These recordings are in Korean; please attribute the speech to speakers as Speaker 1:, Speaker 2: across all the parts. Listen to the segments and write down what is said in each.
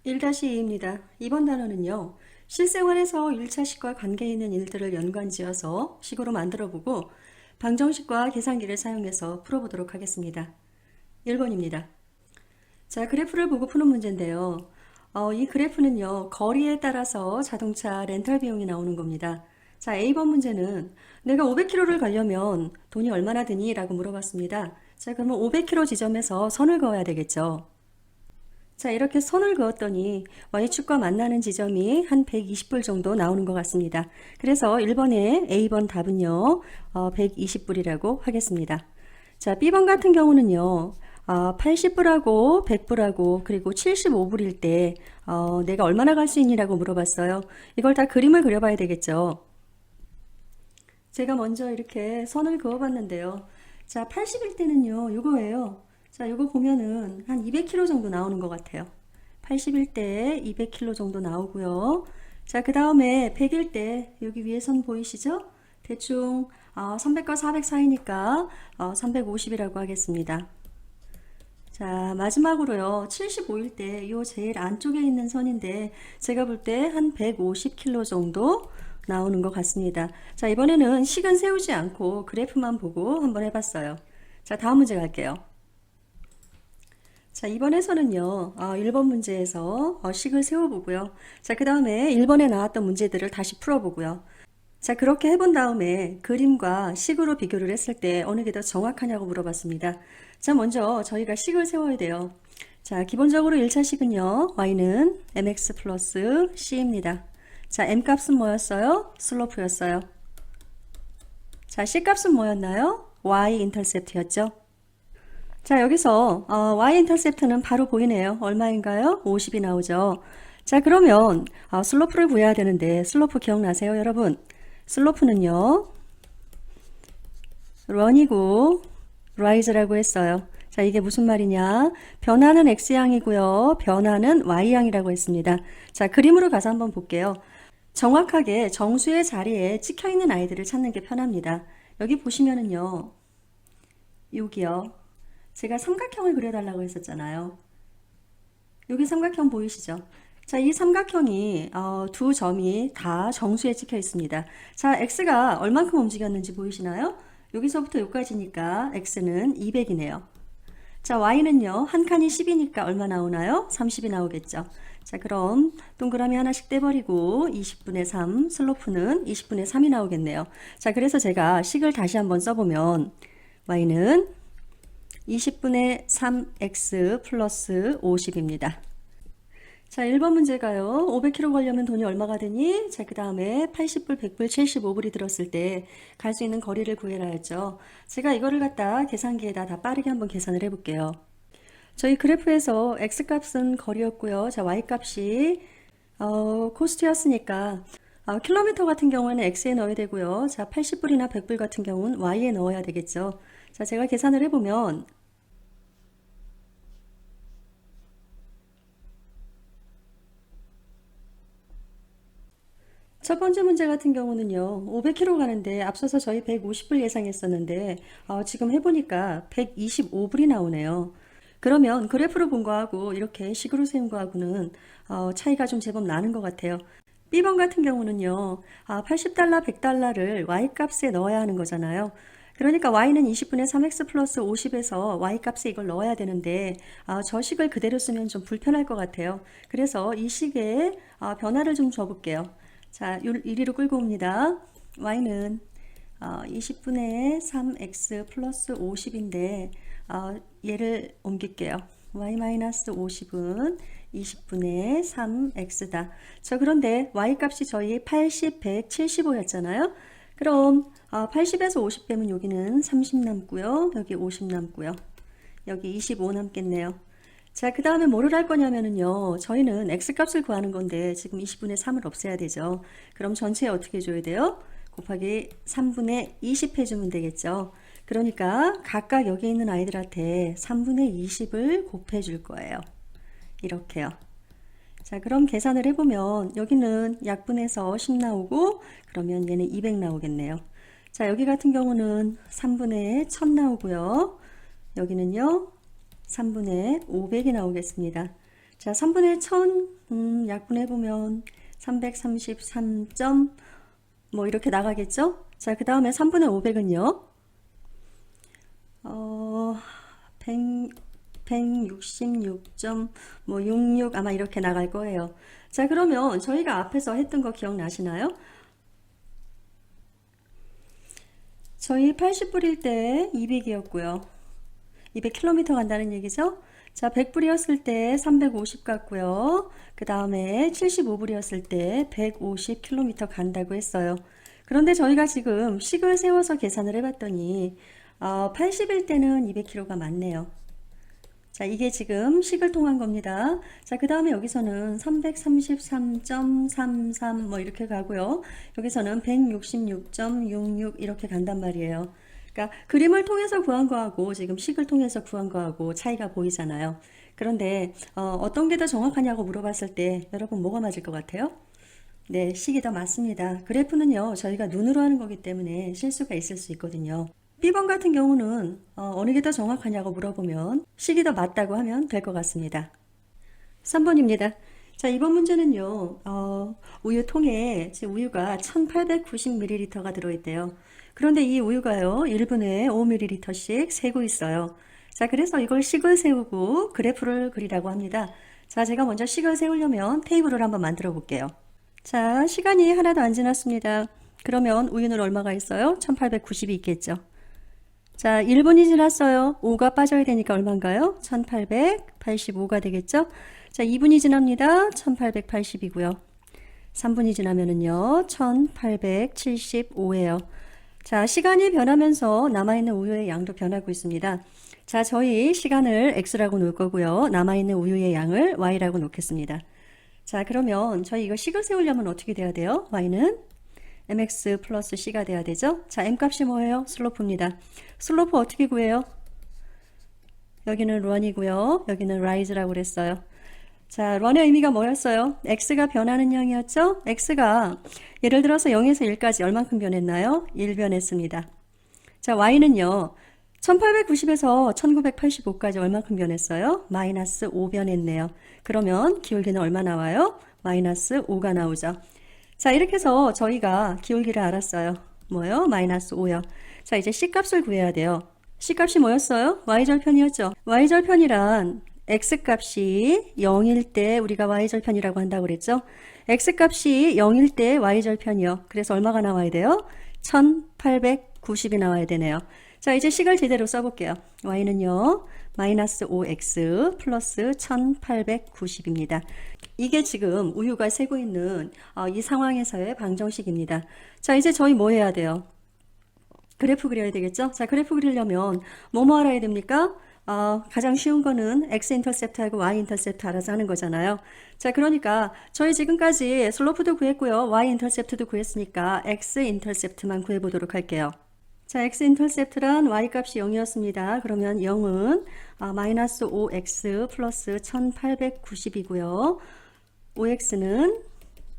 Speaker 1: 1-2입니다. 이번 단어는요. 실생활에서 1차식과 관계 있는 일들을 연관지어서 식으로 만들어보고 방정식과 계산기를 사용해서 풀어보도록 하겠습니다. 1번입니다. 자, 그래프를 보고 푸는 문제인데요. 이 그래프는요. 거리에 따라서 자동차 렌탈 비용이 나오는 겁니다. 자, A번 문제는 내가 500km를 가려면 돈이 얼마나 드니? 라고 물어봤습니다. 자, 그러면 500km 지점에서 선을 그어야 되겠죠. 자, 이렇게 선을 그었더니 Y축과 만나는 지점이 한 120불 정도 나오는 것 같습니다. 그래서 1번의 A번 답은요, 120불이라고 하겠습니다. 자, B번 같은 경우는요, 80불하고 100불하고 그리고 75불일 때 내가 얼마나 갈 수 있니라고 물어봤어요. 이걸 다 그림을 그려봐야 되겠죠. 제가 먼저 이렇게 선을 그어봤는데요. 자, 80일 때는요, 이거예요. 자, 이거 보면은 한 200km 정도 나오는 것 같아요. 80일 때 200km 정도 나오고요. 자, 그 다음에 100일 때 여기 위에 선 보이시죠? 대충 300과 400 사이니까 350이라고 하겠습니다. 자, 마지막으로요. 75일 때 요 제일 안쪽에 있는 선인데 제가 볼 때 한 150km 정도 나오는 것 같습니다. 자, 이번에는 식은 세우지 않고 그래프만 보고 한번 해봤어요. 자, 다음 문제 갈게요. 자, 이번에서는요, 1번 문제에서 식을 세워보고요. 자, 그 다음에 1번에 나왔던 문제들을 다시 풀어보고요. 자, 그렇게 해본 다음에 그림과 식으로 비교를 했을 때 어느 게 더 정확하냐고 물어봤습니다. 자, 먼저 저희가 식을 세워야 돼요. 자, 기본적으로 1차 식은요, y는 mx 플러스 c입니다. 자, m 값은 뭐였어요? 슬로프였어요. 자, c 값은 뭐였나요? y 인터셉트였죠. 자, 여기서 y 인터셉트는 바로 보이네요. 얼마인가요? 50이 나오죠. 자, 그러면 슬로프를 구해야 되는데 슬로프 기억나세요, 여러분? 슬로프는요, run이고 rise라고 했어요. 자, 이게 무슨 말이냐? 변화는 x양이고요. 변화는 y양이라고 했습니다. 자, 그림으로 가서 한번 볼게요. 정확하게 정수의 자리에 찍혀 있는 아이들을 찾는 게 편합니다. 여기 보시면은요, 여기요. 제가 삼각형을 그려달라고 했었잖아요. 여기 삼각형 보이시죠? 자, 이 삼각형이 두 점이 다 정수에 찍혀 있습니다. 자, x가 얼만큼 움직였는지 보이시나요? 여기서부터 여기까지니까 x는 200이네요. 자, y는요, 한 칸이 10이니까 얼마 나오나요? 30이 나오겠죠. 자, 그럼 동그라미 하나씩 떼버리고 20분의 3, 슬로프는 20분의 3이 나오겠네요. 자, 그래서 제가 식을 다시 한번 써보면 y는 20분의 3x 플러스 50입니다. 자, 1번 문제가요. 500km 가려면 돈이 얼마가 되니? 자, 그 다음에 80불, 100불, 75불이 들었을 때 갈 수 있는 거리를 구해라 했죠. 제가 이거를 갖다 계산기에다 다 빠르게 한번 계산을 해볼게요. 저희 그래프에서 x값은 거리였고요. 자, y값이 코스트였으니까 킬로미터 같은 경우에는 x에 넣어야 되고요. 자, 80불이나 100불 같은 경우는 y에 넣어야 되겠죠. 자, 제가 계산을 해보면 첫 번째 문제 같은 경우는요, 500km 가는데 앞서서 저희 150불 예상했었는데 지금 해보니까 125불이 나오네요. 그러면 그래프로 본 거하고 이렇게 식으로 세운 거하고는 차이가 좀 제법 나는 것 같아요. B번 같은 경우는요, 80달러, 100달러를 Y값에 넣어야 하는 거잖아요. 그러니까 Y는 20분의 3X 플러스 50에서 Y값에 이걸 넣어야 되는데 저 식을 그대로 쓰면 좀 불편할 것 같아요. 그래서 이 식에 변화를 좀 줘볼게요. 자, 이리로 끌고 옵니다. y는 20분의 3x 플러스 50인데 얘를 옮길게요. y-50은 20분의 3x다. 자, 그런데 y값이 저희 80, 100, 75였잖아요. 그럼 80에서 50 빼면 여기는 30 남고요. 여기 50 남고요. 여기 25 남겠네요. 자, 그 다음에 뭐를 할 거냐면요. 저희는 x값을 구하는 건데 지금 20분의 3을 없애야 되죠. 그럼 전체에 어떻게 해줘야 돼요? 곱하기 3분의 20 해주면 되겠죠. 그러니까 각각 여기 있는 아이들한테 3분의 20을 곱해 줄 거예요. 이렇게요. 자, 그럼 계산을 해보면 여기는 약분해서 10 나오고 그러면 얘는 200 나오겠네요. 자, 여기 같은 경우는 3분의 1000 나오고요. 여기는요, 3분의 500이 나오겠습니다. 자, 3분의 1000, 약분해보면 333점, 뭐 이렇게 나가겠죠? 자, 그 다음에 3분의 500은요, 166점, 66 아마 이렇게 나갈 거예요. 자, 그러면 저희가 앞에서 했던 거 기억나시나요? 저희 80불일 때 200이었고요. 200km 간다는 얘기죠. 자, 100불이었을 때 350 갔고요. 그 다음에 75불이었을 때 150km 간다고 했어요. 그런데 저희가 지금 식을 세워서 계산을 해봤더니 80일 때는 200km가 맞네요. 자, 이게 지금 식을 통한 겁니다. 자, 그 다음에 여기서는 333.33 뭐 이렇게 가고요. 여기서는 166.66 이렇게 간단 말이에요. 그러니까 그림을 통해서 구한 거하고 지금 식을 통해서 구한 거하고 차이가 보이잖아요. 그런데 어떤 게 더 정확하냐고 물어봤을 때 여러분 뭐가 맞을 것 같아요? 네, 식이 더 맞습니다. 그래프는요, 저희가 눈으로 하는 거기 때문에 실수가 있을 수 있거든요. B번 같은 경우는 어느 게 더 정확하냐고 물어보면 식이 더 맞다고 하면 될 것 같습니다. 3번입니다. 자, 이번 문제는요, 우유통에 지금 우유가 1890ml가 들어있대요. 그런데 이 우유가요, 1분에 5ml씩 새고 있어요. 자, 그래서 이걸 식을 세우고 그래프를 그리라고 합니다. 자, 제가 먼저 식을 세우려면 테이블을 한번 만들어 볼게요. 자, 시간이 하나도 안 지났습니다. 그러면 우유는 얼마가 있어요? 1890이 있겠죠. 자, 1분이 지났어요. 5가 빠져야 되니까 얼마인가요? 1885가 되겠죠? 자, 2분이 지납니다. 1880이고요. 3분이 지나면은요, 1875예요. 자, 시간이 변하면서 남아있는 우유의 양도 변하고 있습니다. 자, 저희 시간을 x라고 놓을 거고요. 남아있는 우유의 양을 y라고 놓겠습니다. 자, 그러면 저희 이거 식을 세우려면 어떻게 돼야 돼요? y는 mx 플러스 c가 돼야 되죠? 자, m 값이 뭐예요? 슬로프입니다. 슬로프 어떻게 구해요? 여기는 run이고요. 여기는 rise라고 그랬어요. 자, run의 의미가 뭐였어요? x가 변하는 양이었죠? x가 예를 들어서 0에서 1까지 얼만큼 변했나요? 1 변했습니다. 자, y는요. 1890에서 1985까지 얼만큼 변했어요? 마이너스 5 변했네요. 그러면 기울기는 얼마 나와요? 마이너스 5가 나오죠. 자, 이렇게 해서 저희가 기울기를 알았어요. 뭐요? 마이너스 5요. 자, 이제 C값을 구해야 돼요. C값이 뭐였어요? Y절편이었죠. Y절편이란 X값이 0일 때 우리가 Y절편이라고 한다고 그랬죠. X값이 0일 때 Y절편이요. 그래서 얼마가 나와야 돼요? 1890이 나와야 되네요. 자, 이제 식을 제대로 써볼게요. Y는요, 마이너스 5X 플러스 1890입니다. 이게 지금 우유가 새고 있는 이 상황에서의 방정식입니다. 자, 이제 저희 뭐 해야 돼요? 그래프 그려야 되겠죠? 자, 그래프 그리려면 뭐 알아야 됩니까? 가장 쉬운 거는 x-인터셉트하고 y-인터셉트 알아서 하는 거잖아요. 자, 그러니까 저희 지금까지 슬로프도 구했고요. y-인터셉트도 구했으니까 x-인터셉트만 구해보도록 할게요. 자, x-인터셉트란 y값이 0이었습니다. 그러면 0은 마이너스 5x 플러스 1890이고요. 5x는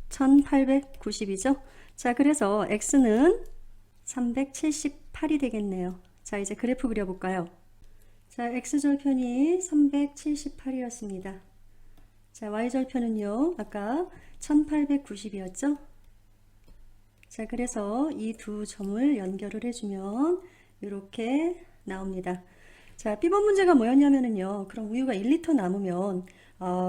Speaker 1: 1890이죠. 자, 그래서 x는 378이 되겠네요. 자, 이제 그래프 그려볼까요? 자, x절편이 378이었습니다. 자, y절편은요, 아까 1890이었죠? 자, 그래서 이 두 점을 연결을 해주면 이렇게 나옵니다. 자, B번 문제가 뭐였냐면요. 그럼 우유가 1리터 남으면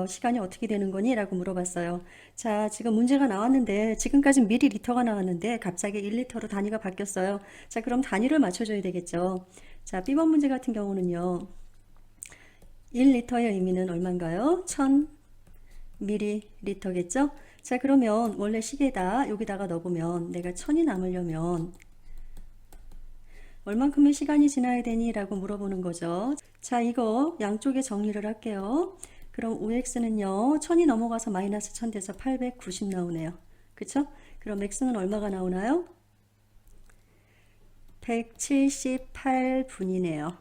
Speaker 1: 시간이 어떻게 되는 거니? 라고 물어봤어요. 자, 지금 문제가 나왔는데 지금까지 미리리터가 나왔는데 갑자기 1리터로 단위가 바뀌었어요. 자, 그럼 단위를 맞춰줘야 되겠죠. 자, B번 문제 같은 경우는요. 1리터의 의미는 얼마인가요? 1000ml겠죠? 자, 그러면 원래 시계에다 여기다가 넣어보면 내가 1000이 남으려면 얼만큼의 시간이 지나야 되니? 라고 물어보는 거죠. 자, 이거 양쪽에 정리를 할게요. 그럼 5x는요, 1000이 넘어가서 마이너스 1000 돼서 890 나오네요. 그쵸? 그럼 x는 얼마가 나오나요? 178분이네요.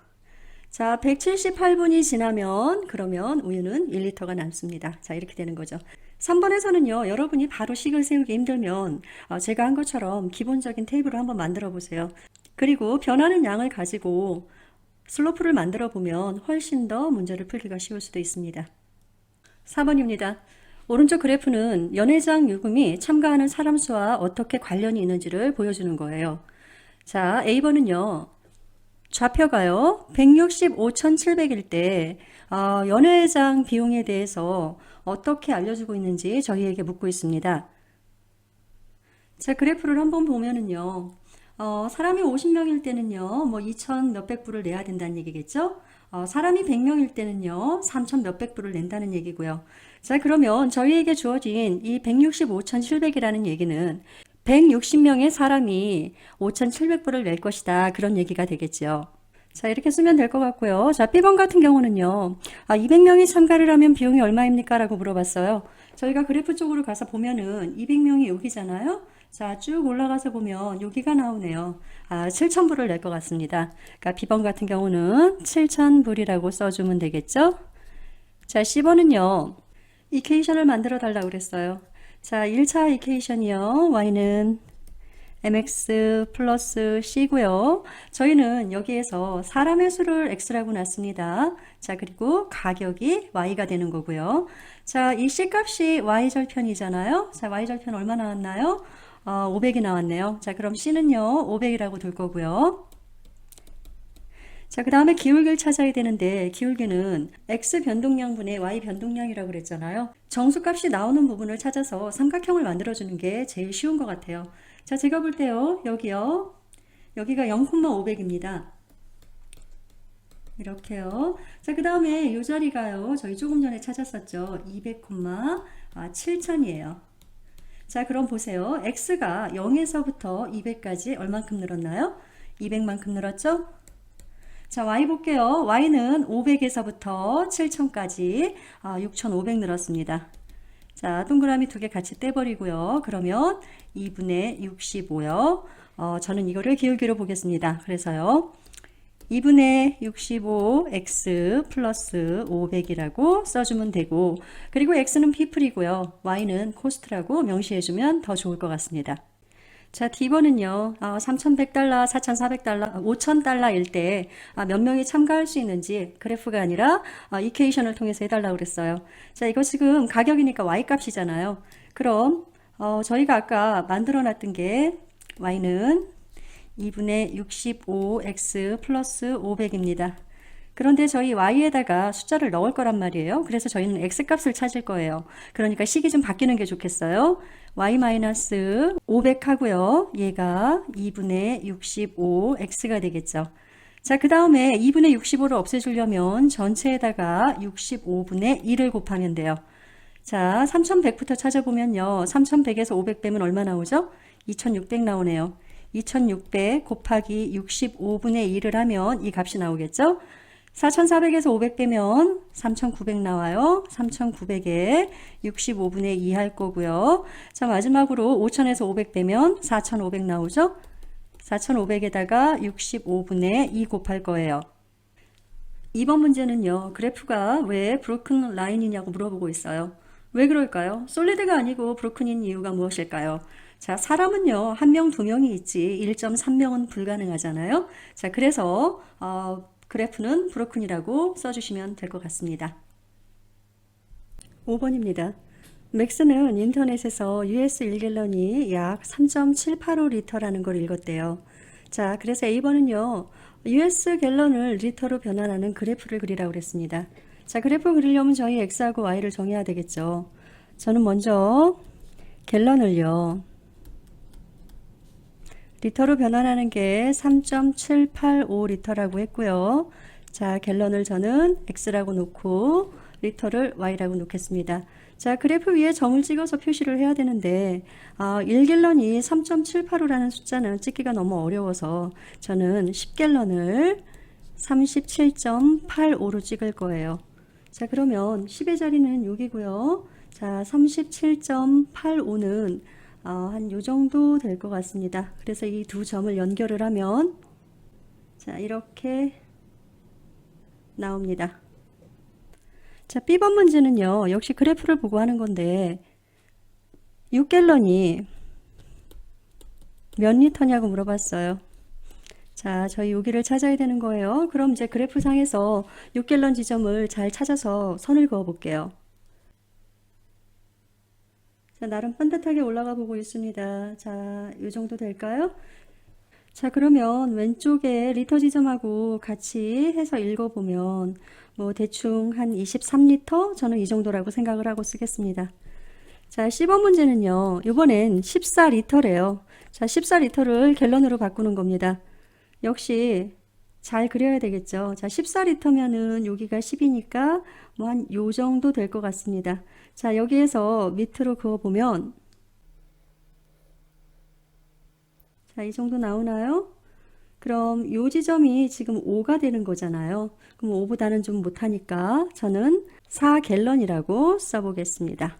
Speaker 1: 자, 178분이 지나면 그러면 우유는 1리터가 남습니다. 자, 이렇게 되는 거죠. 3번에서는요, 여러분이 바로 식을 세우기 힘들면 제가 한 것처럼 기본적인 테이블을 한번 만들어 보세요. 그리고 변하는 양을 가지고 슬로프를 만들어 보면 훨씬 더 문제를 풀기가 쉬울 수도 있습니다. 4번입니다. 오른쪽 그래프는 연회장 요금이 참가하는 사람 수와 어떻게 관련이 있는지를 보여주는 거예요. 자, A번은요. 좌표가요. 165,700일 때 연회장 비용에 대해서 어떻게 알려주고 있는지 저희에게 묻고 있습니다. 자, 그래프를 한번 보면은요. 사람이 50명일 때는요. 뭐 2천 몇백 불을 내야 된다는 얘기겠죠? 사람이 100명일 때는요. 3천 몇백 불을 낸다는 얘기고요. 자, 그러면 저희에게 주어진 이 165,700이라는 얘기는 160명의 사람이 5,700불을 낼 것이다. 그런 얘기가 되겠죠. 자, 이렇게 쓰면 될 것 같고요. 자, B번 같은 경우는요. 200명이 참가를 하면 비용이 얼마입니까? 라고 물어봤어요. 저희가 그래프 쪽으로 가서 보면은 200명이 여기잖아요. 자, 쭉 올라가서 보면 여기가 나오네요. 7,000불을 낼 것 같습니다. 그러니까 B번 같은 경우는 7,000불이라고 써주면 되겠죠? 자, C번은요. 이퀘이션을 만들어 달라고 그랬어요. 자, 1차 이퀘이션이요. y는 mx 플러스 c고요. 저희는 여기에서 사람의 수를 x라고 놨습니다. 자, 그리고 가격이 y가 되는 거고요. 자, 이 c 값이 y절편이잖아요. 자, y절편 얼마 나왔나요? 500이 나왔네요. 자, 그럼 c는요, 500이라고 둘 거고요. 자, 그 다음에 기울기를 찾아야 되는데 기울기는 x 변동량분의 y 변동량이라고 그랬잖아요. 정수값이 나오는 부분을 찾아서 삼각형을 만들어주는 게 제일 쉬운 것 같아요. 자, 제가 볼 때요. 여기요. 여기가 0,500입니다. 이렇게요. 자, 그 다음에 이 자리가요. 저희 조금 전에 찾았었죠. 200,7천이에요. 자, 그럼 보세요. x가 0에서부터 200까지 얼만큼 늘었나요? 200만큼 늘었죠? 자, y 볼게요. y는 500에서부터 7,000까지 6,500 늘었습니다. 자, 동그라미 두 개 같이 떼버리고요. 그러면 2분의 65요. 저는 이거를 기울기로 보겠습니다. 그래서요. 2분의 65x 플러스 500이라고 써주면 되고, 그리고 x는 people이고요. y는 cost라고 명시해주면 더 좋을 것 같습니다. 자, D번은요, 3,100달러, 4,400달러, 5,000달러일 때 몇 명이 참가할 수 있는지 그래프가 아니라 이퀘이션을 통해서 해달라고 그랬어요. 자, 이거 지금 가격이니까 Y 값이잖아요. 그럼 저희가 아까 만들어 놨던 게 Y는 2분의 65X 플러스 500입니다. 그런데 저희 y에다가 숫자를 넣을 거란 말이에요. 그래서 저희는 x값을 찾을 거예요. 그러니까 식이 좀 바뀌는 게 좋겠어요. y-500 하고요. 얘가 2분의 65x가 되겠죠. 자, 그 다음에 2분의 65를 없애주려면 전체에다가 65분의 1을 곱하면 돼요. 자, 3100부터 찾아보면요. 3100에서 500 빼면 얼마 나오죠? 2600 나오네요. 2600 곱하기 65분의 1을 하면 이 값이 나오겠죠? 4,400에서 500 빼면 3,900 나와요. 3,900에 65분의 2 할 거고요. 자, 마지막으로 5,000에서 500 빼면 4,500 나오죠? 4,500에다가 65분의 2 곱할 거예요. 이번 문제는요. 그래프가 왜 브로큰 라인이냐고 물어보고 있어요. 왜 그럴까요? 솔리드가 아니고 브로큰인 이유가 무엇일까요? 자, 사람은요. 1명, 2명이 있지 1.3명은 불가능하잖아요. 자, 그래서 그래프는 브로큰이라고 써주시면 될 것 같습니다. 5번입니다. 맥스는 인터넷에서 US 1갤런이 약 3.785리터라는 걸 읽었대요. 자, 그래서 A번은요. US 갤런을 리터로 변환하는 그래프를 그리라고 그랬습니다. 자, 그래프 그리려면 저희 X하고 Y를 정해야 되겠죠. 저는 먼저 갤런을요. 리터로 변환하는 게 3.785리터라고 했고요. 자, 갤런을 저는 X라고 놓고 리터를 Y라고 놓겠습니다. 자, 그래프 위에 점을 찍어서 표시를 해야 되는데 1갤런이 3.785라는 숫자는 찍기가 너무 어려워서 저는 10갤런을 37.85로 찍을 거예요. 자, 그러면 10의 자리는 여기고요. 자, 37.85는 한 요 정도 될 것 같습니다. 그래서 이 두 점을 연결을 하면 자, 이렇게 나옵니다. 자, B번 문제는요. 역시 그래프를 보고 하는 건데 6갤런이 몇 리터냐고 물어봤어요. 자, 저희 여기를 찾아야 되는 거예요. 그럼 이제 그래프상에서 6갤런 지점을 잘 찾아서 선을 그어 볼게요. 자, 나름 반듯하게 올라가 보고 있습니다. 자, 이 정도 될까요? 자, 그러면 왼쪽에 리터 지점하고 같이 해서 읽어보면 뭐 대충 한 23리터? 저는 이 정도라고 생각을 하고 쓰겠습니다. 자, 10번 문제는요. 이번엔 14리터래요. 자, 14리터를 갤런으로 바꾸는 겁니다. 역시 잘 그려야 되겠죠. 자, 14리터면은 여기가 10이니까 뭐 한 요 정도 될 것 같습니다. 자, 여기에서 밑으로 그어보면 자, 이 정도 나오나요? 그럼 요 지점이 지금 5가 되는 거잖아요. 그럼 5보다는 좀 못하니까 저는 4갤런이라고 써보겠습니다.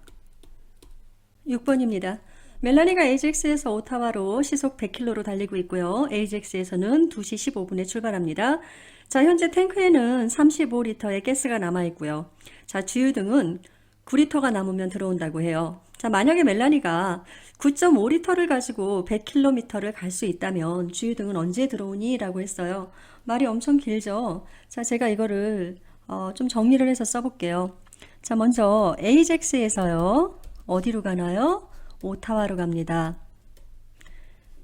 Speaker 1: 6번입니다. 멜라니가 AJAX에서 오타와로 시속 100km로 달리고 있고요. AJAX에서는 2시 15분에 출발합니다. 자, 현재 탱크에는 35리터의 가스가 남아 있고요. 자, 주유등은 9리터가 남으면 들어온다고 해요. 자, 만약에 멜라니가 9.5리터를 가지고 100km를 갈 수 있다면 주유등은 언제 들어오니? 라고 했어요. 말이 엄청 길죠? 자, 제가 이거를 좀 정리를 해서 써볼게요. 자, 먼저 AJAX에서요. 어디로 가나요? 오타와로 갑니다.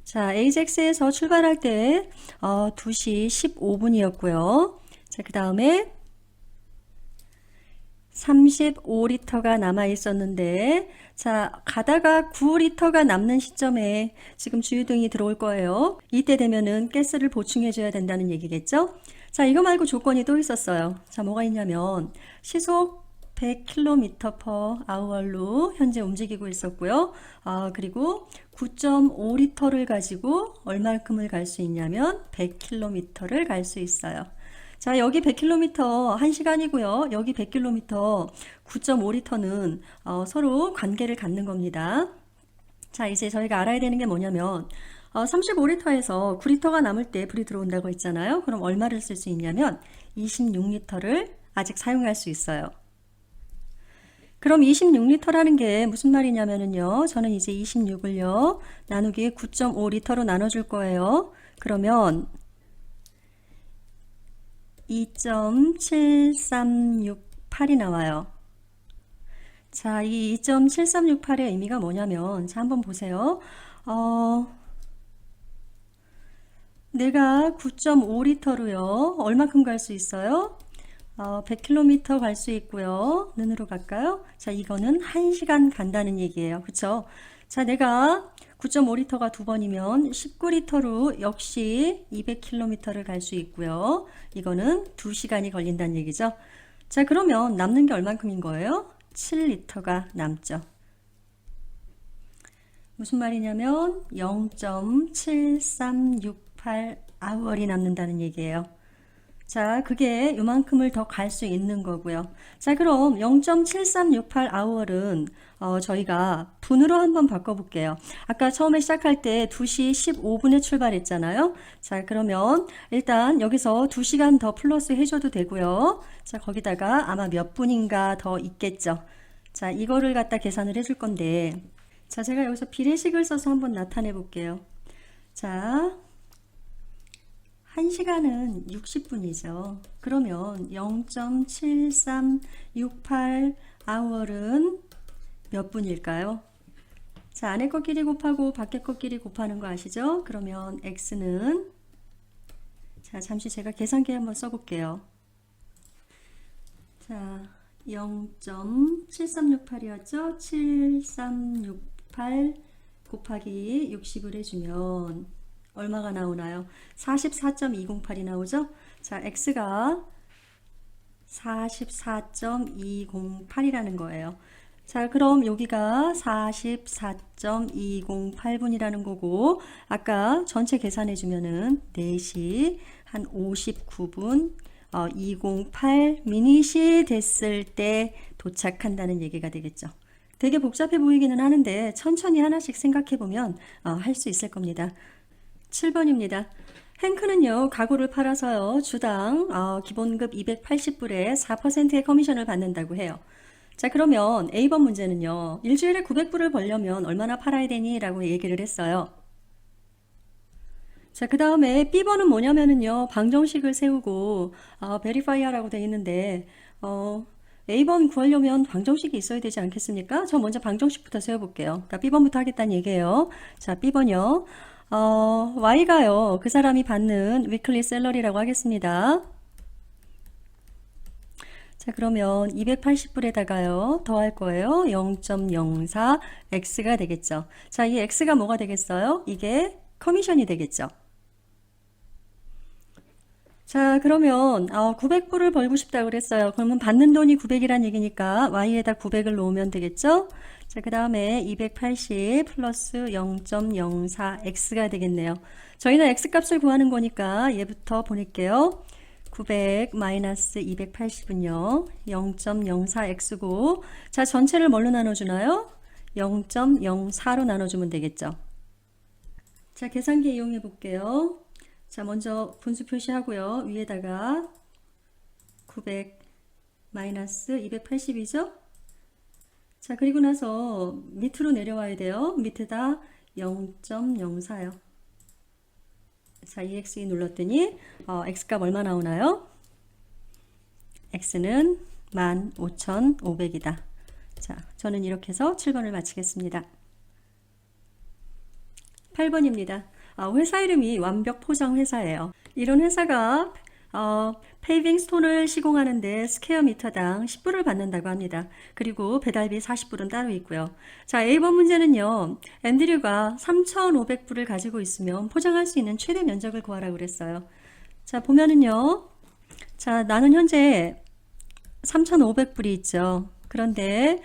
Speaker 1: 자, AJAX에서 출발할 때 2시 15분이었고요. 자, 그 다음에 35리터가 남아 있었는데 자, 가다가 9리터가 남는 시점에 지금 주유등이 들어올 거예요. 이때 되면은 가스를 보충해 줘야 된다는 얘기겠죠? 자, 이거 말고 조건이 또 있었어요. 자, 뭐가 있냐면 시속 100km/h로 현재 움직이고 있었고요. 그리고 9.5리터를 가지고 얼마큼을 갈 수 있냐면 100km를 갈 수 있어요. 자, 여기 100km 1시간이고요. 여기 100km 9.5리터는 서로 관계를 갖는 겁니다. 자, 이제 저희가 알아야 되는 게 뭐냐면 35리터에서 9리터가 남을 때 불이 들어온다고 했잖아요. 그럼 얼마를 쓸 수 있냐면 26리터를 아직 사용할 수 있어요. 그럼 26리터라는 게 무슨 말이냐면요. 저는 이제 26을요. 나누기 9.5리터로 나눠줄 거예요. 그러면 2.7368이 나와요. 자, 이 2.7368의 의미가 뭐냐면, 자, 한번 보세요. 내가 9.5리터로요. 얼마큼 갈 수 있어요? 100km 갈 수 있고요. 는으로 갈까요? 자, 이거는 1시간 간다는 얘기예요. 그쵸? 자, 내가 9.5리터가 두 번이면 19리터로 역시 200km를 갈 수 있고요. 이거는 2시간이 걸린다는 얘기죠. 자, 그러면 남는 게 얼만큼인 거예요? 7리터가 남죠. 무슨 말이냐면 0.7368아워리 남는다는 얘기예요. 자, 그게 요만큼을 더 갈 수 있는 거고요. 자, 그럼 0.7368아워는 저희가 분으로 한번 바꿔볼게요. 아까 처음에 시작할 때 2시 15분에 출발했잖아요. 자, 그러면 일단 여기서 2시간 더 플러스 해줘도 되고요. 자, 거기다가 아마 몇 분인가 더 있겠죠. 자, 이거를 갖다 계산을 해줄 건데, 자, 제가 여기서 비례식을 써서 한번 나타내 볼게요. 자, 1시간은 60분이죠. 그러면 0.7368아워는 몇 분일까요? 자, 안에 것끼리 곱하고 밖에 것끼리 곱하는 거 아시죠? 그러면 x는, 자, 잠시 제가 계산기 한번 써볼게요. 자, 0.7368이었죠? 7368 곱하기 60을 해주면 얼마가 나오나요? 44.208이 나오죠? 자, x가 44.208이라는 거예요. 자, 그럼 여기가 44.208분이라는 거고, 아까 전체 계산해 주면은 4시 한 59분 208 미닛이 됐을 때 도착한다는 얘기가 되겠죠. 되게 복잡해 보이기는 하는데 천천히 하나씩 생각해 보면 할 수 있을 겁니다. 7번입니다. 행크는요, 가구를 팔아서요, 주당 기본급 280불에 4%의 커미션을 받는다고 해요. 자, 그러면 A번 문제는요. 일주일에 900불을 벌려면 얼마나 팔아야 되니? 라고 얘기를 했어요. 자, 그 다음에 B번은 뭐냐면은요. 방정식을 세우고 verify라고 되어 있는데 A번 구하려면 방정식이 있어야 되지 않겠습니까? 저 먼저 방정식부터 세워볼게요. 그러니까 B번부터 하겠다는 얘기예요. 자, B번이요. Y가요. 그 사람이 받는 weekly salary라고 하겠습니다. 자, 그러면 280불에다가요. 더할 거예요. 0.04 X가 되겠죠. 자, 이 X가 뭐가 되겠어요? 이게 커미션이 되겠죠. 자, 그러면 900불을 벌고 싶다고 그랬어요. 그러면 받는 돈이 900이란 얘기니까 Y에다 900을 놓으면 되겠죠? 자, 그 다음에 280 플러스 0.04 X가 되겠네요. 저희는 X 값을 구하는 거니까 얘부터 보낼게요. 900 마이너스 280은요. 0.04 X고 자, 전체를 뭘로 나눠주나요? 0.04로 나눠주면 되겠죠. 자, 계산기 이용해 볼게요. 자, 먼저 분수 표시하고요. 위에다가 900 마이너스 280이죠? 자, 그리고 나서 밑으로 내려와야 돼요. 밑에다 0.04요. 자, EXE 눌렀더니 X값 얼마 나오나요? X는 15,500이다. 자, 저는 이렇게 해서 7번을 마치겠습니다. 8번입니다. 회사 이름이 완벽 포장 회사예요. 이런 회사가 페이빙 스톤을 시공하는데 스퀘어 미터당 10불을 받는다고 합니다. 그리고 배달비 40불은 따로 있고요. 자, A번 문제는요. 앤드류가 3,500불을 가지고 있으면 포장할 수 있는 최대 면적을 구하라고 그랬어요. 자, 보면은요. 자, 나는 현재 3,500불이 있죠. 그런데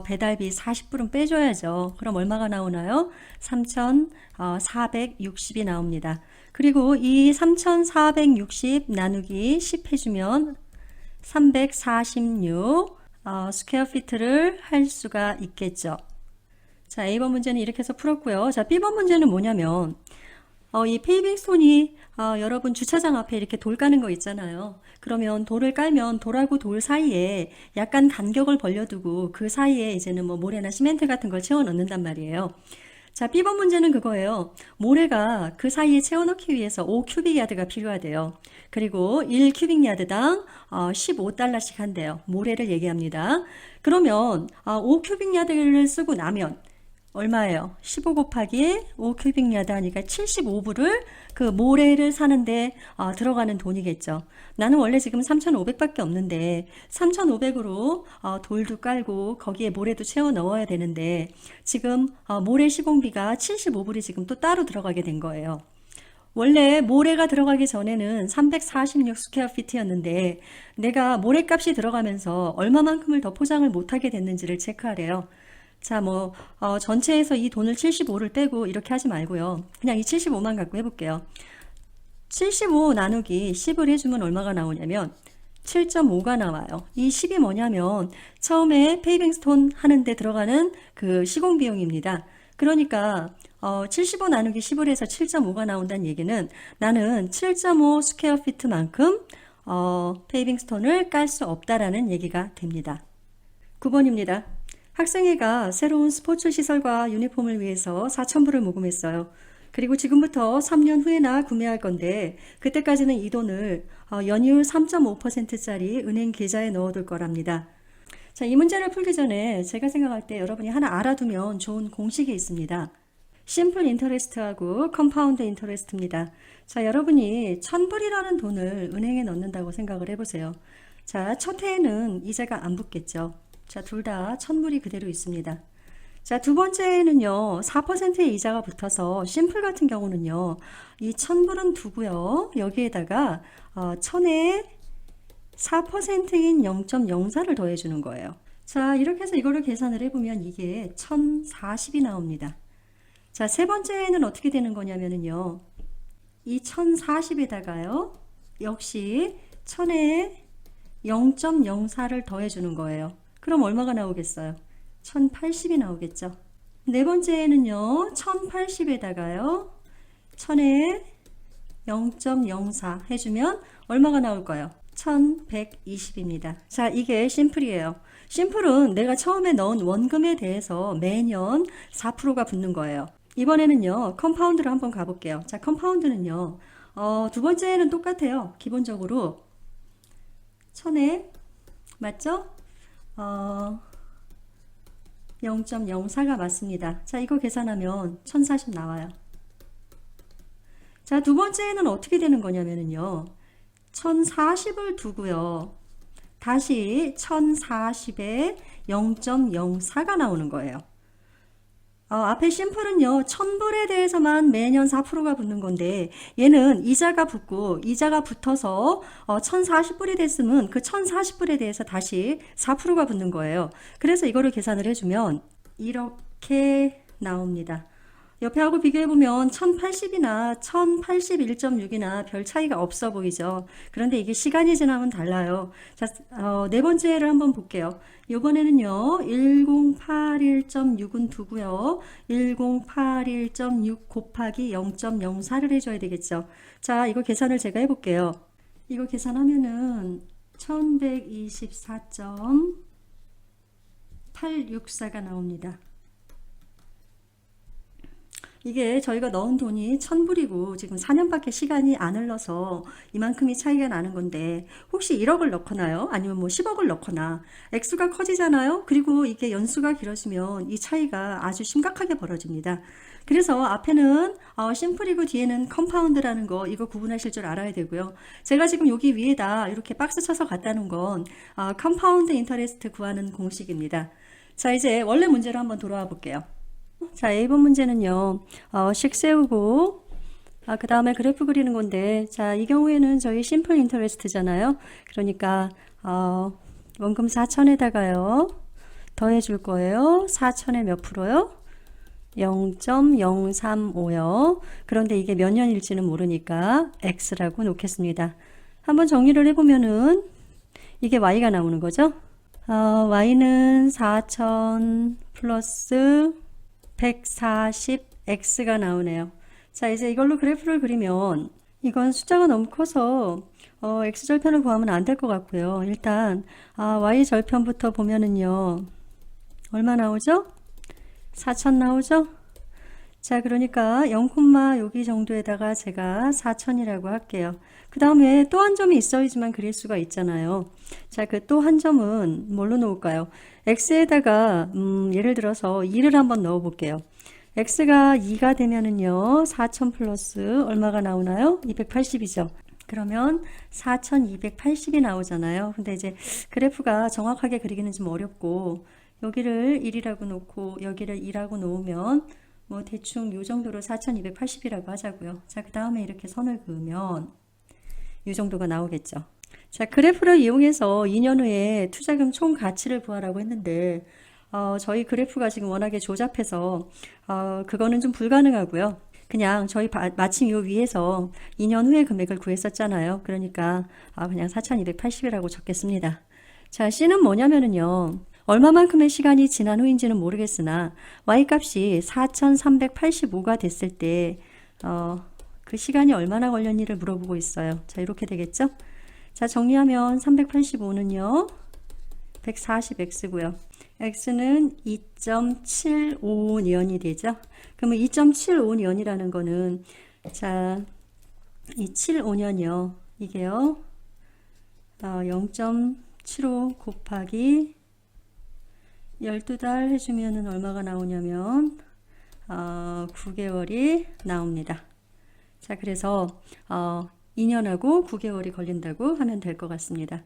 Speaker 1: 배달비 40불은 빼줘야죠. 그럼 얼마가 나오나요? 3,460이 나옵니다. 그리고 이 3,460 나누기 10 해주면 346 스퀘어 피트를 할 수가 있겠죠. 자, A번 문제는 이렇게 해서 풀었고요. 자, B번 문제는 뭐냐면 이 페이빙 스톤이 여러분 주차장 앞에 이렇게 돌 까는 거 있잖아요. 그러면 돌을 깔면 돌하고 돌 사이에 약간 간격을 벌려두고 그 사이에 이제는 뭐 모래나 시멘트 같은 걸 채워 넣는단 말이에요. 자, B번 문제는 그거예요. 모래가 그 사이에 채워 넣기 위해서 5큐빅 야드가 필요하대요. 그리고 1큐빅 야드당 15달러씩 한대요. 모래를 얘기합니다. 그러면 5큐빅 야드를 쓰고 나면 얼마예요? 15 곱하기 5 큐빅 야드 하니까 75불을 그 모래를 사는데 들어가는 돈이겠죠. 나는 원래 지금 3,500밖에 없는데 3,500으로 돌도 깔고 거기에 모래도 채워 넣어야 되는데 지금 모래 시공비가 75불이 지금 또 따로 들어가게 된 거예요. 원래 모래가 들어가기 전에는 346 스퀘어 피트였는데 내가 모래값이 들어가면서 얼마만큼을 더 포장을 못하게 됐는지를 체크하래요. 자, 전체에서 이 돈을 75를 빼고 이렇게 하지 말고요. 그냥 이 75만 갖고 해볼게요. 75 나누기 10을 해주면 얼마가 나오냐면 7.5가 나와요. 이 10이 뭐냐면 처음에 페이빙 스톤 하는데 들어가는 그 시공 비용입니다. 그러니까 75 나누기 10을 해서 7.5가 나온다는 얘기는 나는 7.5 스퀘어 피트만큼 페이빙 스톤을 깔 수 없다라는 얘기가 됩니다. 9번입니다. 학생회가 새로운 스포츠 시설과 유니폼을 위해서 4,000불을 모금했어요. 그리고 지금부터 3년 후에나 구매할 건데 그때까지는 이 돈을 연율 3.5%짜리 은행 계좌에 넣어둘 거랍니다. 자, 이 문제를 풀기 전에 제가 생각할 때 여러분이 하나 알아두면 좋은 공식이 있습니다. 심플 인터레스트하고 컴파운드 인터레스트입니다. 자, 여러분이 1,000불이라는 돈을 은행에 넣는다고 생각을 해보세요. 자, 첫 해에는 이자가 안 붙겠죠. 자, 둘 다 1,000불이 그대로 있습니다. 자, 두 번째는요, 4%의 이자가 붙어서 심플 같은 경우는요, 이 1,000불은 두고요, 여기에다가 1,000에 4%인 0.04를 더해주는 거예요. 자, 이렇게 해서 이거를 계산을 해보면 이게 1,040이 나옵니다. 자, 세 번째는 어떻게 되는 거냐면요, 이 1,040에다가요, 역시 1,000에 0.04를 더해주는 거예요. 그럼 얼마가 나오겠어요? 1,080이 나오겠죠. 네 번째에는요, 1,080에다가요, 1,000에 0.04 해주면 얼마가 나올까요? 1,120입니다. 자, 이게 심플이에요. 심플은 내가 처음에 넣은 원금에 대해서 매년 4%가 붙는 거예요. 이번에는요, 컴파운드로 한번 가볼게요. 자, 컴파운드는요, 두 번째는 똑같아요. 기본적으로 1000에 맞죠? 0.04가 맞습니다. 자, 이거 계산하면 1040 나와요. 자, 두 번째는 어떻게 되는 거냐면요. 1040을 두고요. 다시 1040에 0.04가 나오는 거예요. 앞에 심플은요, 1000불에 대해서만 매년 4%가 붙는 건데, 얘는 이자가 붙고, 이자가 붙어서 1040불이 됐으면 그 1040불에 대해서 다시 4%가 붙는 거예요. 그래서 이거를 계산을 해주면 이렇게 나옵니다. 옆에 하고 비교해보면 1080이나 1081.6이나 별 차이가 없어 보이죠. 그런데 이게 시간이 지나면 달라요. 자, 네 번째를 한번 볼게요. 이번에는요, 1081.6은 두고요. 1081.6 곱하기 0.04를 해줘야 되겠죠. 자, 이거 계산을 제가 해볼게요. 이거 계산하면은 1124.864가 나옵니다. 이게 저희가 넣은 돈이 1000불이고 지금 4년밖에 시간이 안 흘러서 이만큼이 차이가 나는 건데, 혹시 1억을 넣거나요? 아니면 뭐 10억을 넣거나 액수가 커지잖아요. 그리고 이게 연수가 길어지면 이 차이가 아주 심각하게 벌어집니다. 그래서 앞에는 심플이고 뒤에는 컴파운드라는 거, 이거 구분하실 줄 알아야 되고요. 제가 지금 여기 위에다 이렇게 박스 쳐서 갖다 놓은 건 컴파운드 인터레스트 구하는 공식입니다. 자, 이제 원래 문제로 한번 돌아와 볼게요. 자, A번 문제는요, 식 세우고, 그 다음에 그래프 그리는 건데, 자, 이 경우에는 저희 심플 인터레스트잖아요. 그러니까, 원금 4천에다가요, 더해 줄 거예요. 4천에 몇 프로요? 0.035요. 그런데 이게 몇 년일지는 모르니까 X라고 놓겠습니다. 한번 정리를 해보면은, 이게 Y가 나오는 거죠. Y는 4천 플러스 140x가 나오네요. 자, 이제 이걸로 그래프를 그리면 이건 숫자가 너무 커서 x절편을 구하면 안 될 것 같고요. 일단 y절편부터 보면은요, 얼마 나오죠? 4000 나오죠? 자, 그러니까 0, 여기 정도에다가 제가 4000이라고 할게요. 그 다음에 또 한 점이 있어야지만 그릴 수가 있잖아요. 자, 그 또 한 점은 뭘로 놓을까요? x에다가 예를 들어서 2를 한번 넣어 볼게요. x가 2가 되면은요, 4000 플러스 얼마가 나오나요? 280이죠. 그러면 4280이 나오잖아요. 근데 이제 그래프가 정확하게 그리기는 좀 어렵고, 여기를 1이라고 놓고 여기를 2라고 놓으면 뭐 대충 요 정도로 4280이라고 하자고요. 자, 그 다음에 이렇게 선을 그으면 이 정도가 나오겠죠. 자, 그래프를 이용해서 2년 후에 투자금 총 가치를 구하라고 했는데, 저희 그래프가 지금 워낙에 조잡해서 그거는 좀 불가능하고요. 그냥 저희 마침 요 위에서 2년 후에 금액을 구했었잖아요. 그러니까 그냥 4280이라고 적겠습니다. 자, C는 뭐냐면은요, 얼마만큼의 시간이 지난 후인지는 모르겠으나 Y값이 4385가 됐을 때 그 시간이 얼마나 걸렸니를 물어보고 있어요. 자, 이렇게 되겠죠? 자, 정리하면 385는요, 140x고요. x는 2.75년이 되죠. 그러면 2.75년이라는 거는, 자, 이 75년이요. 이게요, 0.75 곱하기 12달 해주면은 얼마가 나오냐면 9개월이 나옵니다. 자, 그래서 2년하고 9개월이 걸린다고 하면 될 것 같습니다.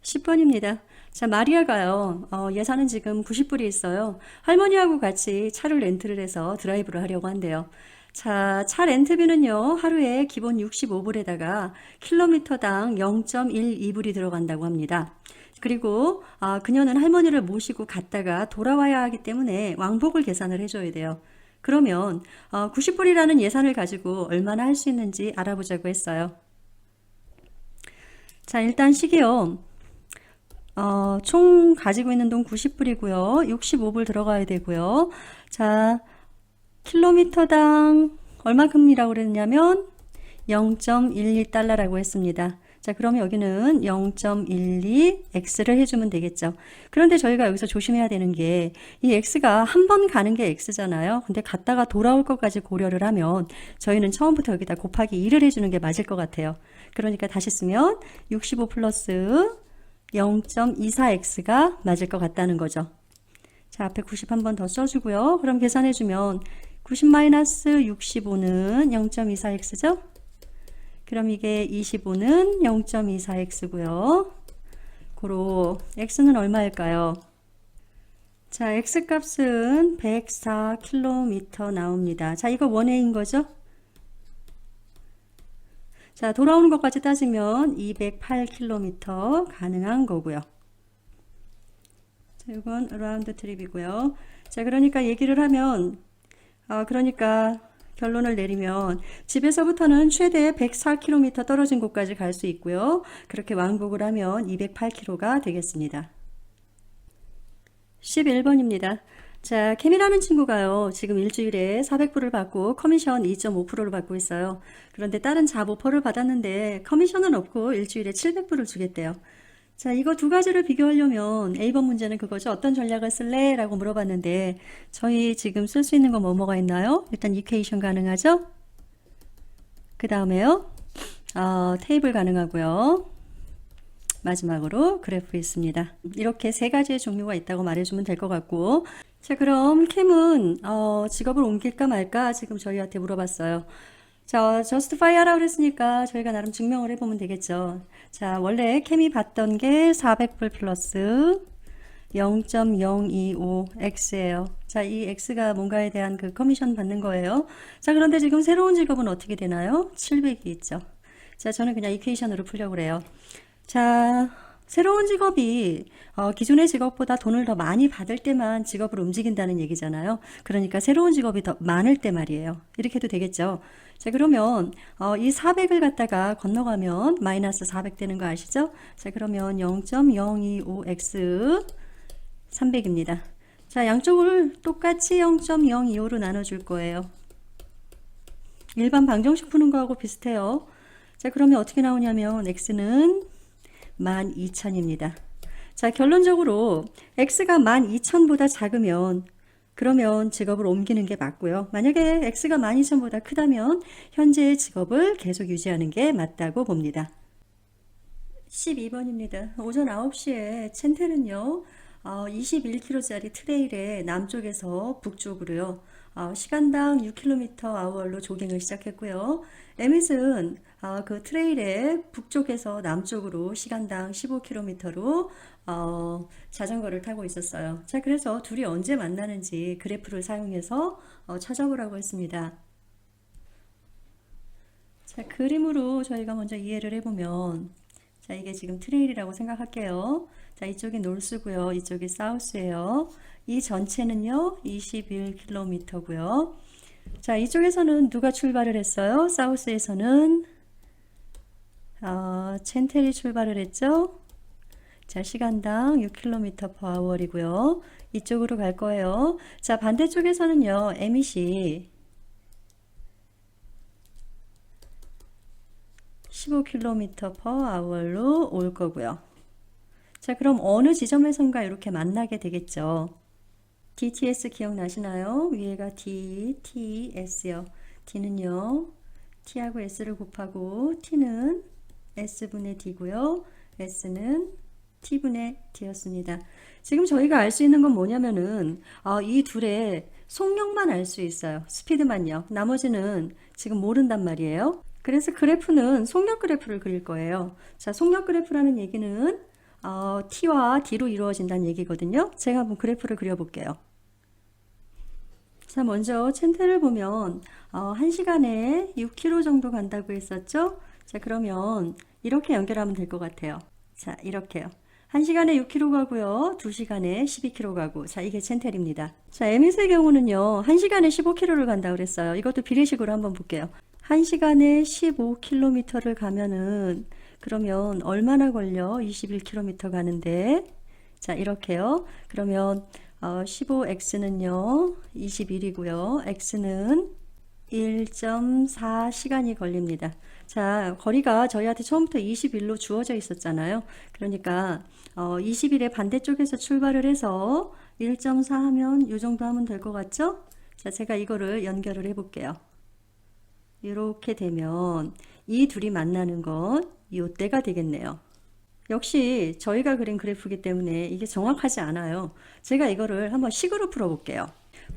Speaker 1: 10번입니다. 자, 마리아가요, 예산은 지금 90불이 있어요. 할머니하고 같이 차를 렌트를 해서 드라이브를 하려고 한대요. 자, 차 렌트비는요, 하루에 기본 65불에다가 킬로미터당 0.12불이 들어간다고 합니다. 그리고 그녀는 할머니를 모시고 갔다가 돌아와야 하기 때문에 왕복을 계산을 해줘야 돼요. 그러면 90불이라는 예산을 가지고 얼마나 할 수 있는지 알아보자고 했어요. 자, 일단 식이요, 총 가지고 있는 돈 90불이고요. 65불 들어가야 되고요. 자, 킬로미터당 얼마큼이라고 그랬냐면 0.12달러라고 했습니다. 자, 그러면 여기는 0.12x를 해주면 되겠죠. 그런데 저희가 여기서 조심해야 되는 게 이 x가 한 번 가는 게 x잖아요. 근데 갔다가 돌아올 것까지 고려를 하면 저희는 처음부터 여기다 곱하기 2를 해주는 게 맞을 것 같아요. 그러니까 다시 쓰면 65 플러스 0.24x가 맞을 것 같다는 거죠. 자, 앞에 90 한 번 더 써주고요. 그럼 계산해주면 90-65는 0.24x죠? 그럼 이게 25는 0.24x고요. 고로 x는 얼마일까요? 자, x값은 104km 나옵니다. 자, 이거 원웨이인 거죠? 자, 돌아오는 것까지 따지면 208km 가능한 거고요. 자, 이건 라운드 트립이고요. 자, 그러니까 얘기를 하면 그러니까 결론을 내리면 집에서부터는 최대 104km 떨어진 곳까지 갈 수 있고요. 그렇게 왕복을 하면 208km가 되겠습니다. 11번입니다. 자, 캠이라는 친구가요, 지금 일주일에 400불을 받고 커미션 2.5%를 받고 있어요. 그런데 다른 잡 오퍼를 받았는데 커미션은 없고 일주일에 700불을 주겠대요. 자, 이거 두 가지를 비교하려면 A번 문제는 그거죠. 어떤 전략을 쓸래? 라고 물어봤는데 저희 지금 쓸 수 있는 건 뭐가 있나요? 일단 이퀘이션 가능하죠? 그 다음에요. 테이블 가능하고요. 마지막으로 그래프 있습니다. 이렇게 세 가지의 종류가 있다고 말해주면 될 것 같고, 자, 그럼 캠은 직업을 옮길까 말까 지금 저희한테 물어봤어요. 자, justify 하라고 그랬으니까 저희가 나름 증명을 해보면 되겠죠. 자, 원래 캠이 받던 게 400불 플러스 0.025x예요. 자, 이 x가 뭔가에 대한 그 커미션 받는 거예요. 자, 그런데 지금 새로운 직업은 어떻게 되나요? 700이 있죠. 자, 저는 그냥 이퀘이션으로 풀려고 그래요. 자, 새로운 직업이 기존의 직업보다 돈을 더 많이 받을 때만 직업을 움직인다는 얘기잖아요. 그러니까 새로운 직업이 더 많을 때 말이에요. 이렇게 해도 되겠죠. 자, 그러면 이 400을 갖다가 건너가면 마이너스 400 되는 거 아시죠? 자, 그러면 0.025x 300입니다. 자, 양쪽을 똑같이 0.025로 나눠줄 거예요. 일반 방정식 푸는 거하고 비슷해요. 자, 그러면 어떻게 나오냐면 x는 12,000입니다. 자, 결론적으로 x가 12,000보다 작으면 그러면 직업을 옮기는 게 맞고요. 만약에 x가 12,000보다 크다면 현재의 직업을 계속 유지하는 게 맞다고 봅니다. 12번입니다. 오전 9시에 첸텔은요, 21km짜리 트레일에 남쪽에서 북쪽으로요, 시간당 6km/h로 조깅을 시작했고요. 에밋은 그 트레일의 북쪽에서 남쪽으로 시간당 15km로 자전거를 타고 있었어요. 자, 그래서 둘이 언제 만나는지 그래프를 사용해서 찾아보라고 했습니다. 자, 그림으로 저희가 먼저 이해를 해보면, 자, 이게 지금 트레일이라고 생각할게요. 자, 이쪽이 노스고요. 이쪽이 사우스예요. 이 전체는요, 21km고요. 자, 이쪽에서는 누가 출발을 했어요? 사우스에서는 첸텔이 출발을 했죠. 자, 시간당 6km/h이고요. 이쪽으로 갈 거예요. 자, 반대쪽에서는요, 에밋이 15km/h로 올 거고요. 자, 그럼 어느 지점에선가 이렇게 만나게 되겠죠. DTS 기억나시나요? 위에가 D, T, S요. D는요, T하고 S를 곱하고 T는 S분의 D고요. S는 T분의 D였습니다. 지금 저희가 알 수 있는 건 뭐냐면은 이 둘의 속력만 알 수 있어요. 스피드만요. 나머지는 지금 모른단 말이에요. 그래서 그래프는 속력 그래프를 그릴 거예요. 자, 속력 그래프라는 얘기는 T와 D로 이루어진다는 얘기거든요. 제가 한번 그래프를 그려볼게요. 자, 먼저 첸텔을 보면 1시간에 6km 정도 간다고 했었죠? 자, 그러면 이렇게 연결하면 될 것 같아요. 자, 이렇게요. 1시간에 6km 가고요. 2시간에 12km 가고. 자, 이게 첸텔입니다. 자, 에밋의 경우는요, 1시간에 15km를 간다고 그랬어요. 이것도 비례식으로 한번 볼게요. 1시간에 15km를 가면은 그러면 얼마나 걸려? 21km 가는데. 자, 이렇게요. 그러면 15x는요 21이고요. x는 1.4시간이 걸립니다. 자, 거리가 저희한테 처음부터 21로 주어져 있었잖아요. 그러니까 20일의 반대쪽에서 출발을 해서 1.4 하면 이 정도 하면 될 것 같죠? 자, 제가 이거를 연결을 해 볼게요. 이렇게 되면 이 둘이 만나는 건 이때가 되겠네요. 역시 저희가 그린 그래프이기 때문에 이게 정확하지 않아요. 제가 이거를 한번 식으로 풀어 볼게요.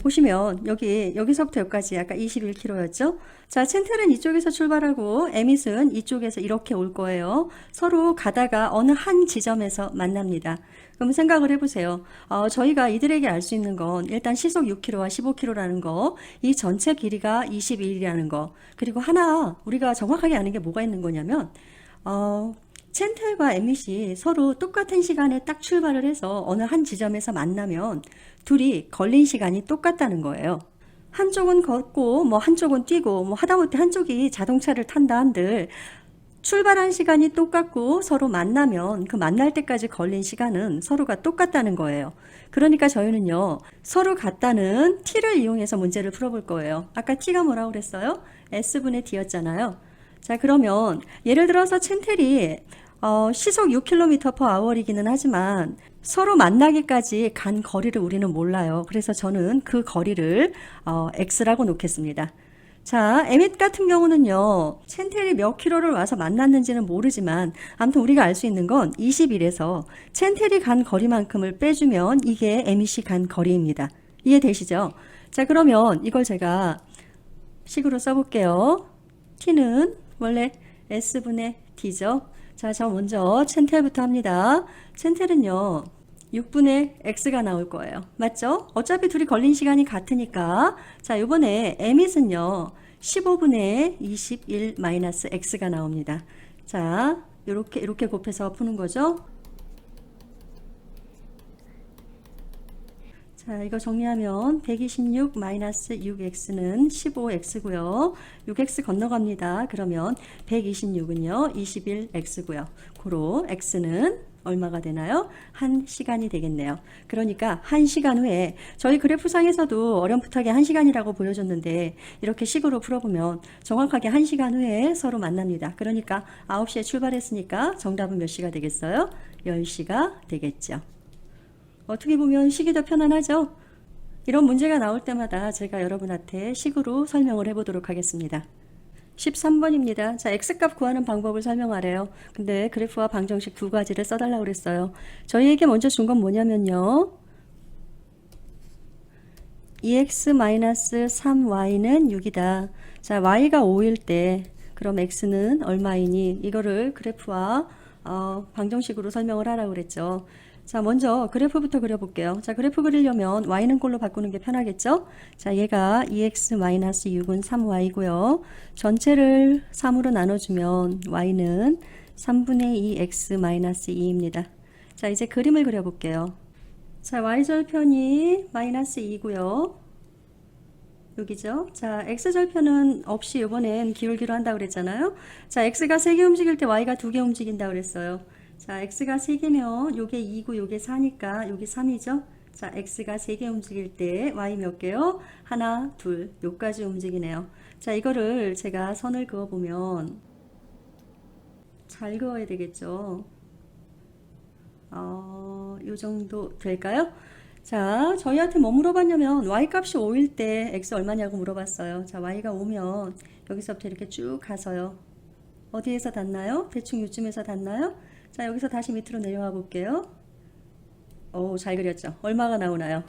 Speaker 1: 보시면 여기서부터 여기까지 아까 21km였죠? 자, 첸텔은 이쪽에서 출발하고 에밋은 이쪽에서 이렇게 올 거예요. 서로 가다가 어느 한 지점에서 만납니다. 그럼 생각을 해보세요. 저희가 이들에게 알 수 있는 건 일단 시속 6km와 15km라는 거, 이 전체 길이가 21이라는 거, 그리고 하나 우리가 정확하게 아는 게 뭐가 있는 거냐면 첸텔과 에밋이 서로 똑같은 시간에 딱 출발을 해서 어느 한 지점에서 만나면 둘이 걸린 시간이 똑같다는 거예요. 한쪽은 걷고 뭐 한쪽은 뛰고 뭐 하다못해 한쪽이 자동차를 탄다 한들 출발한 시간이 똑같고 서로 만나면 그 만날 때까지 걸린 시간은 서로가 똑같다는 거예요. 그러니까 저희는요, 서로 같다는 t를 이용해서 문제를 풀어볼 거예요. 아까 t가 뭐라고 그랬어요? s분의 d였잖아요. 자, 그러면 예를 들어서 첸텔이 시속 6km/h이기는 하지만 서로 만나기까지 간 거리를 우리는 몰라요. 그래서 저는 그 거리를 x라고 놓겠습니다. 자, 에밋 같은 경우는요, 첸텔이 몇 킬로를 와서 만났는지는 모르지만 아무튼 우리가 알 수 있는 건 21에서 첸텔이 간 거리만큼을 빼주면 이게 에밋이 간 거리입니다. 이해되시죠? 자, 그러면 이걸 제가 식으로 써볼게요. t는 원래 s분의 d죠. 자, 저 먼저 첸텔부터 합니다. 첸텔은요, 6분의 x가 나올 거예요. 맞죠? 어차피 둘이 걸린 시간이 같으니까. 자, 이번에 에밋은요, 15분의 21 마이너스 x가 나옵니다. 자, 이렇게 곱해서 푸는 거죠. 자, 이거 정리하면 126 마이너스 6x는 15x고요. 6x 건너갑니다. 그러면 126은요, 21x고요. 고로 x는 얼마가 되나요? 1시간이 되겠네요. 그러니까 1시간 후에 저희 그래프상에서도 어렴풋하게 1시간이라고 보여줬는데 이렇게 식으로 풀어보면 정확하게 1시간 후에 서로 만납니다. 그러니까 9시에 출발했으니까 정답은 몇 시가 되겠어요? 10시가 되겠죠. 어떻게 보면 식이 더 편안하죠? 이런 문제가 나올 때마다 제가 여러분한테 식으로 설명을 해보도록 하겠습니다. 13번입니다. 자, x값 구하는 방법을 설명하래요. 근데 그래프와 방정식 두 가지를 써달라고 그랬어요. 저희에게 먼저 준 건 뭐냐면요. 2x-3y는 6이다. 자, y가 5일 때 그럼 x는 얼마이니? 이거를 그래프와 방정식으로 설명을 하라고 그랬죠. 자, 먼저 그래프부터 그려볼게요. 자, 그래프 그리려면 y는 꼴로 바꾸는 게 편하겠죠? 자, 얘가 2x-6은 3y고요. 전체를 3으로 나눠주면 y는 3분의 2x-2입니다. 자, 이제 그림을 그려볼게요. 자, y절편이 마이너스 2고요. 여기죠. 자, x절편은 없이 이번엔 기울기로 한다고 그랬잖아요. 자, x가 3개 움직일 때 y가 2개 움직인다고 그랬어요. 자, x가 3개면 요게 2고 요게 4니까 요게 3이죠. 자, x가 3개 움직일 때 y 몇 개요? 하나, 둘, 요까지 움직이네요. 자, 이거를 제가 선을 그어보면 잘 그어야 되겠죠. 요 정도 될까요? 자, 저희한테 뭐 물어봤냐면 y값이 5일 때 x 얼마냐고 물어봤어요. 자, y가 5면 여기서부터 이렇게 쭉 가서요. 어디에서 닿나요? 대충 요쯤에서 닿나요? 자, 여기서 다시 밑으로 내려와 볼게요. 오, 잘 그렸죠? 얼마가 나오나요?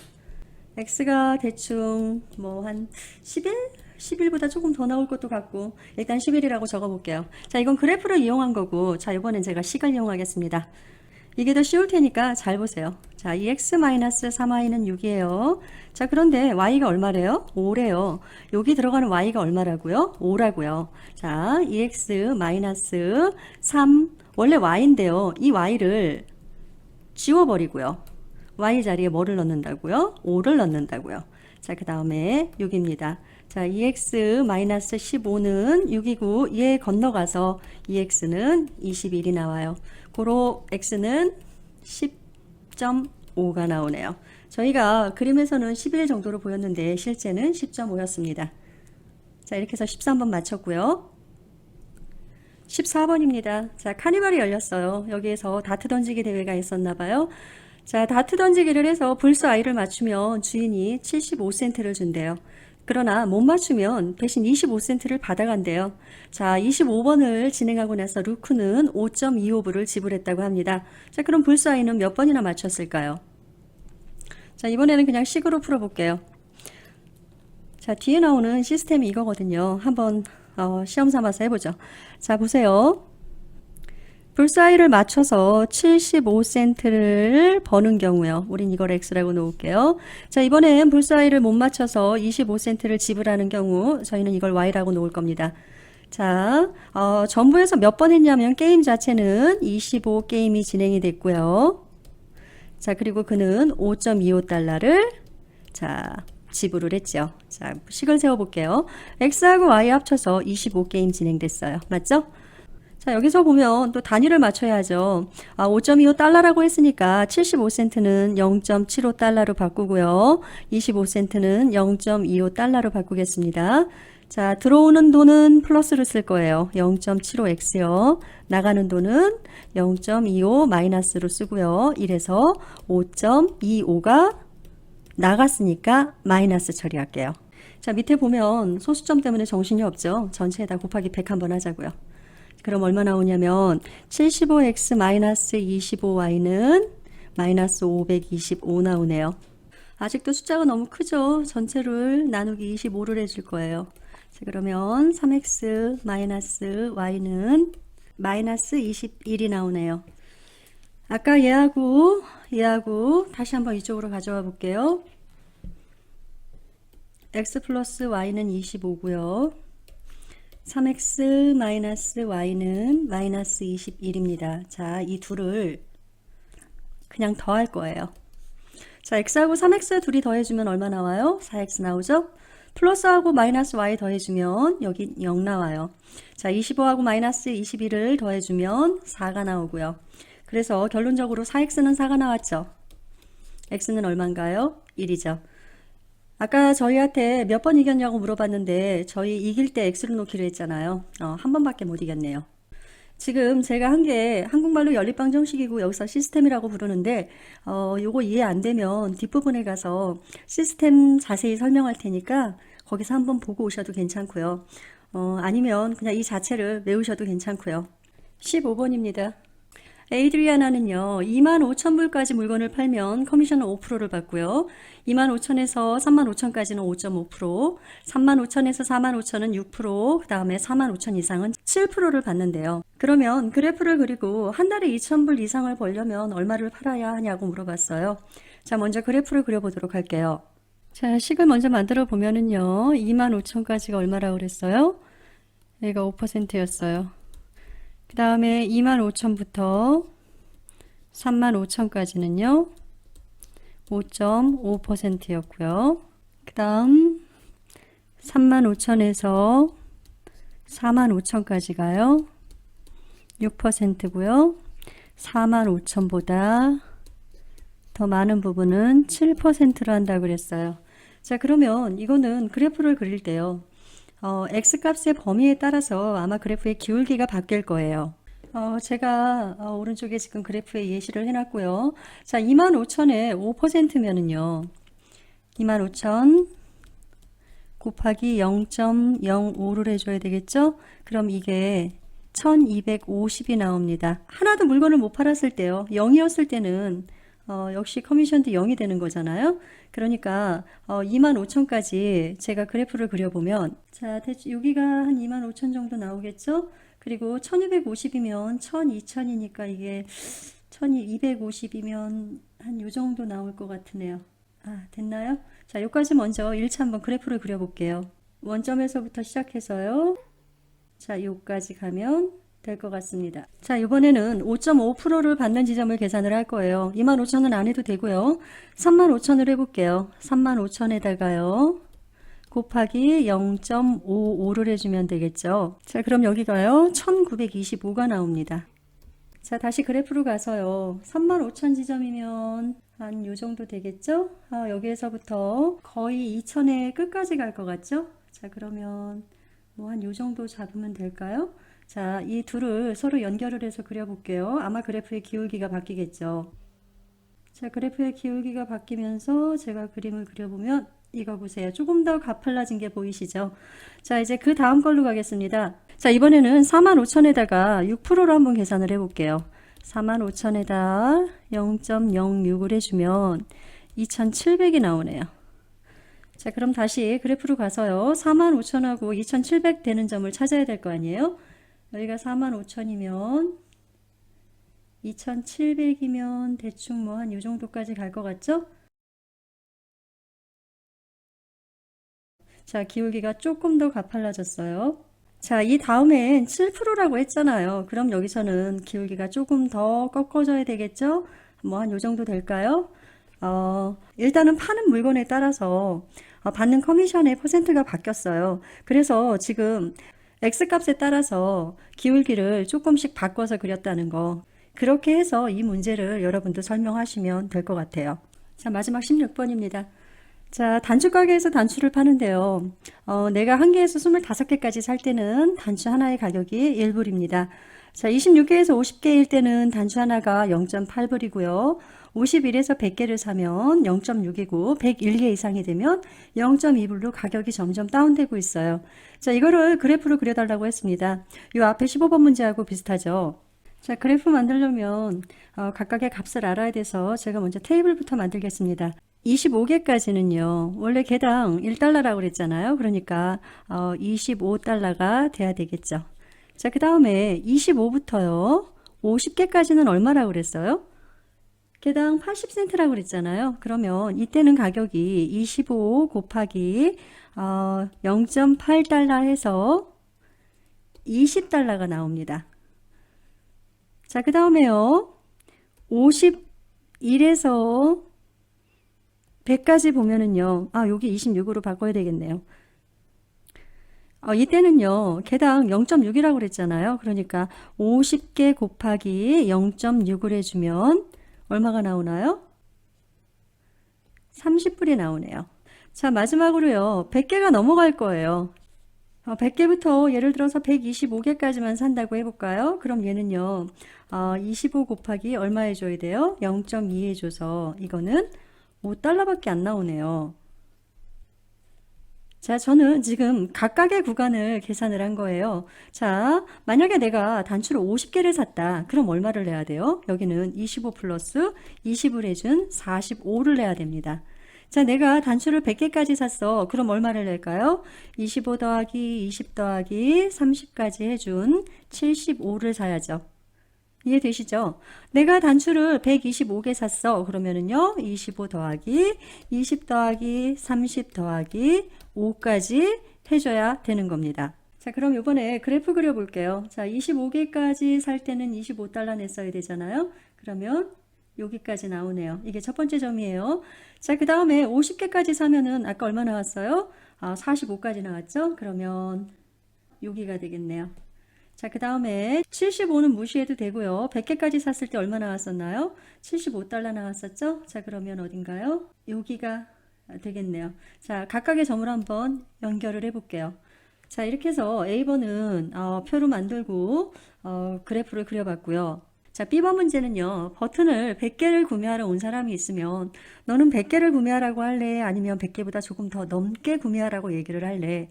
Speaker 1: x가 대충 뭐 한 11? 10일보다 조금 더 나올 것도 같고 일단 10일이라고 적어 볼게요. 자, 이건 그래프를 이용한 거고, 자, 이번엔 제가 식을 이용하겠습니다. 이게 더 쉬울 테니까 잘 보세요. 자, 2x-3y는 6이에요. 자, 그런데 y가 얼마래요? 5래요. 여기 들어가는 y가 얼마라고요? 5라고요. 자, 2x-3 원래 y인데요. 이 y를 지워버리고요. y 자리에 뭐를 넣는다고요? 5를 넣는다고요. 자, 그 다음에 6입니다. 자, 2x-15는 6이고 얘 건너가서 2x는 21이 나와요. 고로 x는 10.5가 나오네요. 저희가 그림에서는 11 정도로 보였는데 실제는 10.5였습니다. 자, 이렇게 해서 13번 맞췄고요. 14번입니다. 자, 카니발이 열렸어요. 여기에서 다트 던지기 대회가 있었나봐요. 자, 다트 던지기를 해서 불스 아이를 맞추면 주인이 75센트를 준대요. 그러나 못 맞추면 대신 25센트를 받아간대요. 자, 25번을 진행하고 나서 루크는 5.25불을 지불했다고 합니다. 자, 그럼 불스 아이는 몇 번이나 맞췄을까요? 자, 이번에는 그냥 식으로 풀어볼게요. 자, 뒤에 나오는 시스템이 이거거든요. 한번 시험 삼아서 해보죠. 자, 보세요. 불사이를 맞춰서 75센트를 버는 경우요. 우린 이걸 X라고 놓을게요. 자, 이번엔 불사이를 못 맞춰서 25센트를 지불하는 경우 저희는 이걸 Y라고 놓을 겁니다. 자, 전부에서 몇 번 했냐면 게임 자체는 25게임이 진행이 됐고요. 자, 그리고 그는 5.25달러를 자, 지불을 했죠. 자, 식을 세워볼게요. X하고 Y 합쳐서 25게임 진행됐어요. 맞죠? 자, 여기서 보면 또 단위를 맞춰야죠. 5.25달러라고 했으니까 75센트는 0.75달러로 바꾸고요. 25센트는 0.25달러로 바꾸겠습니다. 자, 들어오는 돈은 플러스를 쓸 거예요. 0.75x요. 나가는 돈은 0.25 마이너스로 쓰고요. 이래서 5.25가 나갔으니까 마이너스 처리할게요. 자, 밑에 보면 소수점 때문에 정신이 없죠. 전체에다 곱하기 100 한번 하자고요. 그럼 얼마 나오냐면 75x 마이너스 25y는 마이너스 525 나오네요. 아직도 숫자가 너무 크죠. 전체를 나누기 25를 해줄 거예요. 자, 그러면 3x 마이너스 y는 마이너스 21이 나오네요. 아까 얘하고 다시 한번 이쪽으로 가져와 볼게요. x 플러스 y는 25고요. 3x 마이너스 y는 마이너스 21입니다. 자, 이 둘을 그냥 더할 거예요. 자, x하고 3x 둘이 더해주면 얼마 나와요? 4x 나오죠? 플러스하고 마이너스 y 더해주면 여기 0 나와요. 자, 25하고 마이너스 21을 더해주면 4가 나오고요. 그래서 결론적으로 4x는 4가 나왔죠. x는 얼마인가요? 1이죠. 아까 저희한테 몇 번 이겼냐고 물어봤는데 저희 이길 때 x를 놓기로 했잖아요. 한 번밖에 못 이겼네요. 지금 제가 한 게 한국말로 연립방 정식이고 여기서 시스템이라고 부르는데 요거 이해 안 되면 뒷부분에 가서 시스템 자세히 설명할 테니까 거기서 한번 보고 오셔도 괜찮고요. 아니면 그냥 이 자체를 외우셔도 괜찮고요. 15번입니다. 에이드리아나는요, 25,000불까지 물건을 팔면 커미션은 5%를 받고요. 25,000에서 35,000까지는 5.5%, 35,000에서 45,000은 6%, 그 다음에 45,000 이상은 7%를 받는데요. 그러면 그래프를 그리고 한 달에 2,000불 이상을 벌려면 얼마를 팔아야 하냐고 물어봤어요. 자, 먼저 그래프를 그려보도록 할게요. 자, 식을 먼저 만들어 보면은요, 25,000까지가 얼마라고 그랬어요? 얘가 5%였어요. 그 다음에 25,000부터 35,000까지는요 5.5%였고요. 그 다음 35,000에서 45,000까지가요 6%고요. 45,000보다 더 많은 부분은 7%로 한다고 그랬어요. 자, 그러면 이거는 그래프를 그릴 때요. X값의 범위에 따라서 아마 그래프의 기울기가 바뀔 거예요. 제가 오른쪽에 지금 그래프에 예시를 해놨고요. 자, 25,000에 5%면은요. 25,000 곱하기 0.05를 해줘야 되겠죠? 그럼 이게 1250이 나옵니다. 하나도 물건을 못 팔았을 때요. 0이었을 때는 역시 커미션도 0이 되는 거잖아요. 그러니까 25,000까지 제가 그래프를 그려보면 자, 대충 여기가 한 25,000 정도 나오겠죠? 그리고 1250이면 12,000이니까 이게 1250이면 한 요 정도 나올 것 같으네요. 됐나요? 자, 여기까지 먼저 1차 한번 그래프를 그려볼게요. 원점에서부터 시작해서요. 자, 여기까지 가면 될 것 같습니다. 자, 이번에는 5.5%를 받는 지점을 계산을 할 거예요. 25,000은 안 해도 되고요. 35,000을 해볼게요. 35,000에다가요. 곱하기 0.55를 해주면 되겠죠. 자, 그럼 여기가요. 1925가 나옵니다. 자, 다시 그래프로 가서요. 35,000 지점이면 한 요 정도 되겠죠? 여기에서부터 거의 2,000의 끝까지 갈 것 같죠? 자, 그러면 뭐 한 요 정도 잡으면 될까요? 자, 이 둘을 서로 연결을 해서 그려볼게요. 아마 그래프의 기울기가 바뀌겠죠. 자, 그래프의 기울기가 바뀌면서 제가 그림을 그려보면 이거 보세요. 조금 더 가팔라진 게 보이시죠? 자, 이제 그 다음 걸로 가겠습니다. 자, 이번에는 45,000에다가 6%로 한번 계산을 해볼게요. 45,000에다 0.06을 해주면 2,700이 나오네요. 자, 그럼 다시 그래프로 가서요. 45,000하고 2,700 되는 점을 찾아야 될 거 아니에요? 여기가 45,000이면 2,700이면 대충 뭐 한 요 정도까지 갈 것 같죠? 자, 기울기가 조금 더 가팔라졌어요. 자, 이 다음엔 7%라고 했잖아요. 그럼 여기서는 기울기가 조금 더 꺾어져야 되겠죠? 뭐 한 요 정도 될까요? 일단은 파는 물건에 따라서 받는 커미션의 퍼센트가 바뀌었어요. 그래서 지금 X값에 따라서 기울기를 조금씩 바꿔서 그렸다는 거. 그렇게 해서 이 문제를 여러분도 설명하시면 될 것 같아요. 자, 마지막 16번입니다. 자, 단추 가게에서 단추를 파는데요. 내가 한 개에서 25개까지 살 때는 단추 하나의 가격이 1불입니다. 자, 26개에서 50개일 때는 단추 하나가 0.8불이고요. 51에서 100개를 사면 0.6이고 101개 이상이 되면 0.2불로 가격이 점점 다운되고 있어요. 자, 이거를 그래프로 그려달라고 했습니다. 이 앞에 15번 문제하고 비슷하죠. 자, 그래프 만들려면 각각의 값을 알아야 돼서 제가 먼저 테이블부터 만들겠습니다. 25개까지는요. 원래 개당 1달러라고 그랬잖아요. 그러니까 25달러가 돼야 되겠죠. 자, 그 다음에 25부터요. 50개까지는 얼마라고 그랬어요? 개당 80센트라고 그랬잖아요. 그러면 이때는 가격이 25 곱하기 0.8달러 해서 20달러가 나옵니다. 자, 그 다음에요. 51에서 100까지 보면은요. 여기 26으로 바꿔야 되겠네요. 이때는요. 개당 0.6이라고 그랬잖아요. 그러니까 50개 곱하기 0.6을 해주면 얼마가 나오나요? 30불이 나오네요. 자, 마지막으로요. 100개가 넘어갈 거예요. 100개부터 예를 들어서 125개까지만 산다고 해볼까요? 그럼 얘는요. 25 곱하기 얼마 해줘야 돼요? 0.2 해줘서 이거는 5달러밖에 안 나오네요. 자, 저는 지금 각각의 구간을 계산을 한 거예요. 자, 만약에 내가 단추를 50개를 샀다. 그럼 얼마를 내야 돼요? 여기는 25 플러스 20을 해준 45를 내야 됩니다. 자, 내가 단추를 100개까지 샀어. 그럼 얼마를 낼까요? 25 더하기 20 더하기 30까지 해준 75를 사야죠. 이해되시죠? 내가 단추를 125개 샀어. 그러면은요, 25 더하기 20 더하기 30 더하기 5까지 해줘야 되는 겁니다. 자, 그럼 이번에 그래프 그려볼게요. 자, 25개까지 살 때는 25달러 냈어야 되잖아요. 그러면 여기까지 나오네요. 이게 첫 번째 점이에요. 자, 그 다음에 50개까지 사면은 아까 얼마 나왔어요? 45까지 나왔죠? 그러면 여기가 되겠네요. 자, 그 다음에 75는 무시해도 되고요. 100개까지 샀을 때 얼마 나왔었나요? 75달러 나왔었죠? 자, 그러면 어딘가요? 여기가 되겠네요. 자, 각각의 점을 한번 연결을 해볼게요. 자, 이렇게 해서 A번은 표로 만들고 그래프를 그려봤고요. 자, B번 문제는요. 버튼을 100개를 구매하러 온 사람이 있으면 너는 100개를 구매하라고 할래? 아니면 100개보다 조금 더 넘게 구매하라고 얘기를 할래?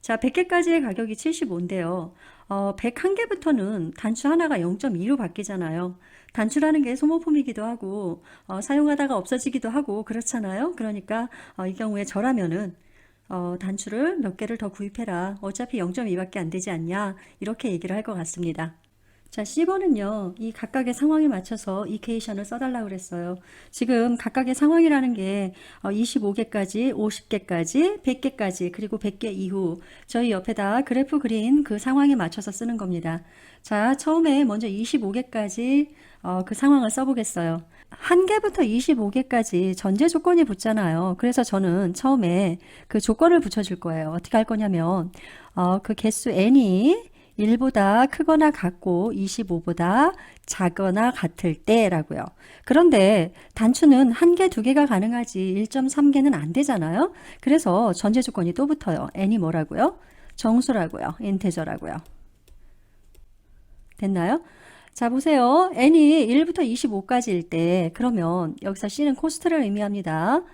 Speaker 1: 자, 100개까지의 가격이 75인데요. 101개부터는 단추 하나가 0.2로 바뀌잖아요. 단추라는 게 소모품이기도 하고 사용하다가 없어지기도 하고 그렇잖아요. 그러니까 이 경우에 저라면은 단추를 몇 개를 더 구입해라. 어차피 0.2밖에 안 되지 않냐. 이렇게 얘기를 할 것 같습니다. 자, C번은요, 이 각각의 상황에 맞춰서 이퀘이션을 써달라고 그랬어요. 지금 각각의 상황이라는 게 25개까지, 50개까지, 100개까지, 그리고 100개 이후 저희 옆에다 그래프 그린 그 상황에 맞춰서 쓰는 겁니다. 자, 처음에 먼저 25개까지 그 상황을 써보겠어요. 1개부터 25개까지 전제 조건이 붙잖아요. 그래서 저는 처음에 그 조건을 붙여줄 거예요. 어떻게 할 거냐면 그 개수 n이 1보다 크거나 같고 25보다 작거나 같을 때라고요. 그런데 단추는 1개, 2개가 가능하지 1.3개는 안 되잖아요. 그래서 전제 조건이 또 붙어요. n이 뭐라고요? 정수라고요. 인테저라고요. 됐나요? 자, 보세요. n이 1부터 25까지일 때 그러면 여기서 c는 코스트를 의미합니다.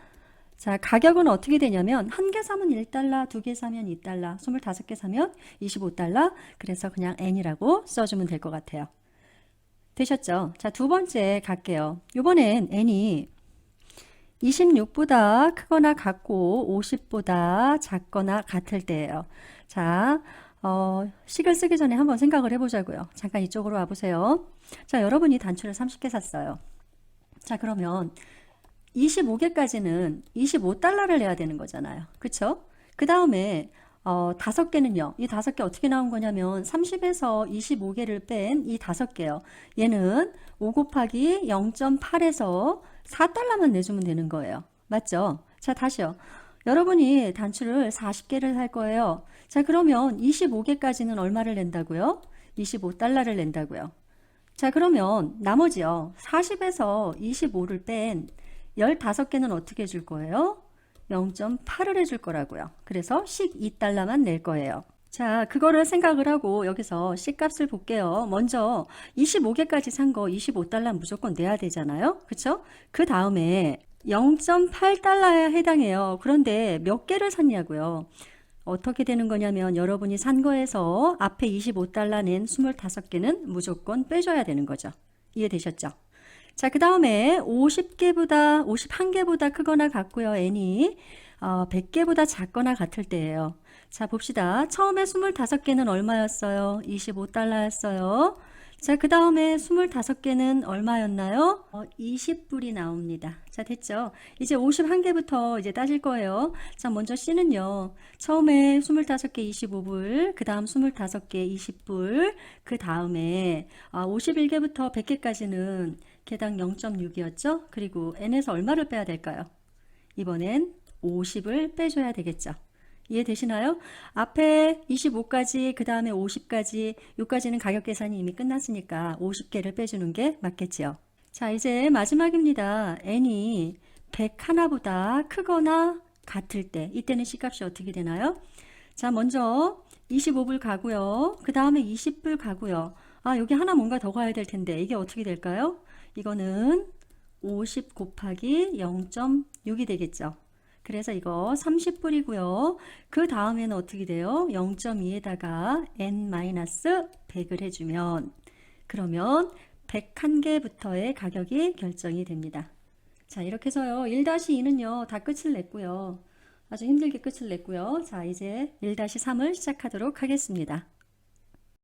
Speaker 1: 자, 가격은 어떻게 되냐면 한 개 사면 1달러, 두 개 사면 2달러, 25개 사면 25달러. 그래서 그냥 n이라고 써주면 될 것 같아요. 되셨죠? 자, 두 번째 갈게요. 이번엔 n이 26보다 크거나 같고 50보다 작거나 같을 때예요. 자, 식을 쓰기 전에 한번 생각을 해보자고요. 잠깐 이쪽으로 와보세요. 자, 여러분이 단추를 30개 샀어요. 자, 그러면 25개까지는 25달러를 내야 되는 거잖아요. 그쵸? 그 다음에 5개는요. 이 5개 어떻게 나온 거냐면 30에서 25개를 뺀 이 5개요. 얘는 5 곱하기 0.8에서 4달러만 내주면 되는 거예요. 맞죠? 자, 다시요. 여러분이 단추를 40개를 살 거예요. 자, 그러면 25개까지는 얼마를 낸다고요? 25달러를 낸다고요. 자, 그러면 나머지요. 40에서 25를 뺀 15개는 어떻게 해줄 거예요? 0.8을 해줄 거라고요. 그래서 식 2달러만 낼 거예요. 자, 그거를 생각을 하고 여기서 C값을 볼게요. 먼저 25개까지 산 거 25달러 무조건 내야 되잖아요. 그쵸? 그 다음에 0.8달러에 해당해요. 그런데 몇 개를 샀냐고요. 어떻게 되는 거냐면 여러분이 산 거에서 앞에 25달러 낸 25개는 무조건 빼줘야 되는 거죠. 이해되셨죠? 자, 그 다음에 51개보다 크거나 같고요. n이 100개보다 작거나 같을 때예요. 자, 봅시다. 처음에 25개는 얼마였어요? 25달러였어요. 자, 그 다음에 25개는 얼마였나요? 20불이 나옵니다. 자, 됐죠? 이제 51개부터 이제 따질 거예요. 자, 먼저 C는요. 처음에 25개 25불, 그 다음 25개 20불, 그 다음에 51개부터 100개까지는 개당 0.6이었죠? 그리고 N에서 얼마를 빼야 될까요? 이번엔 50을 빼줘야 되겠죠. 이해되시나요? 앞에 25까지, 그 다음에 50까지, 여기까지는 가격 계산이 이미 끝났으니까 50개를 빼주는 게 맞겠지요. 자, 이제 마지막입니다. n이 101보다 크거나 같을 때, 이때는 C값이 어떻게 되나요? 자, 먼저 25불 가고요. 그 다음에 20불 가고요. 아, 여기 하나 뭔가 더 가야 될 텐데 이게 어떻게 될까요? 이거는 50 곱하기 0.6이 되겠죠. 그래서 이거 30불이고요. 그 다음에는 어떻게 돼요? 0.2에다가 n-100을 해주면 그러면 101개부터의 가격이 결정이 됩니다. 자, 이렇게 해서요. 1-2는요. 다 끝을 냈고요. 아주 힘들게 끝을 냈고요. 자, 이제 1-3을 시작하도록 하겠습니다.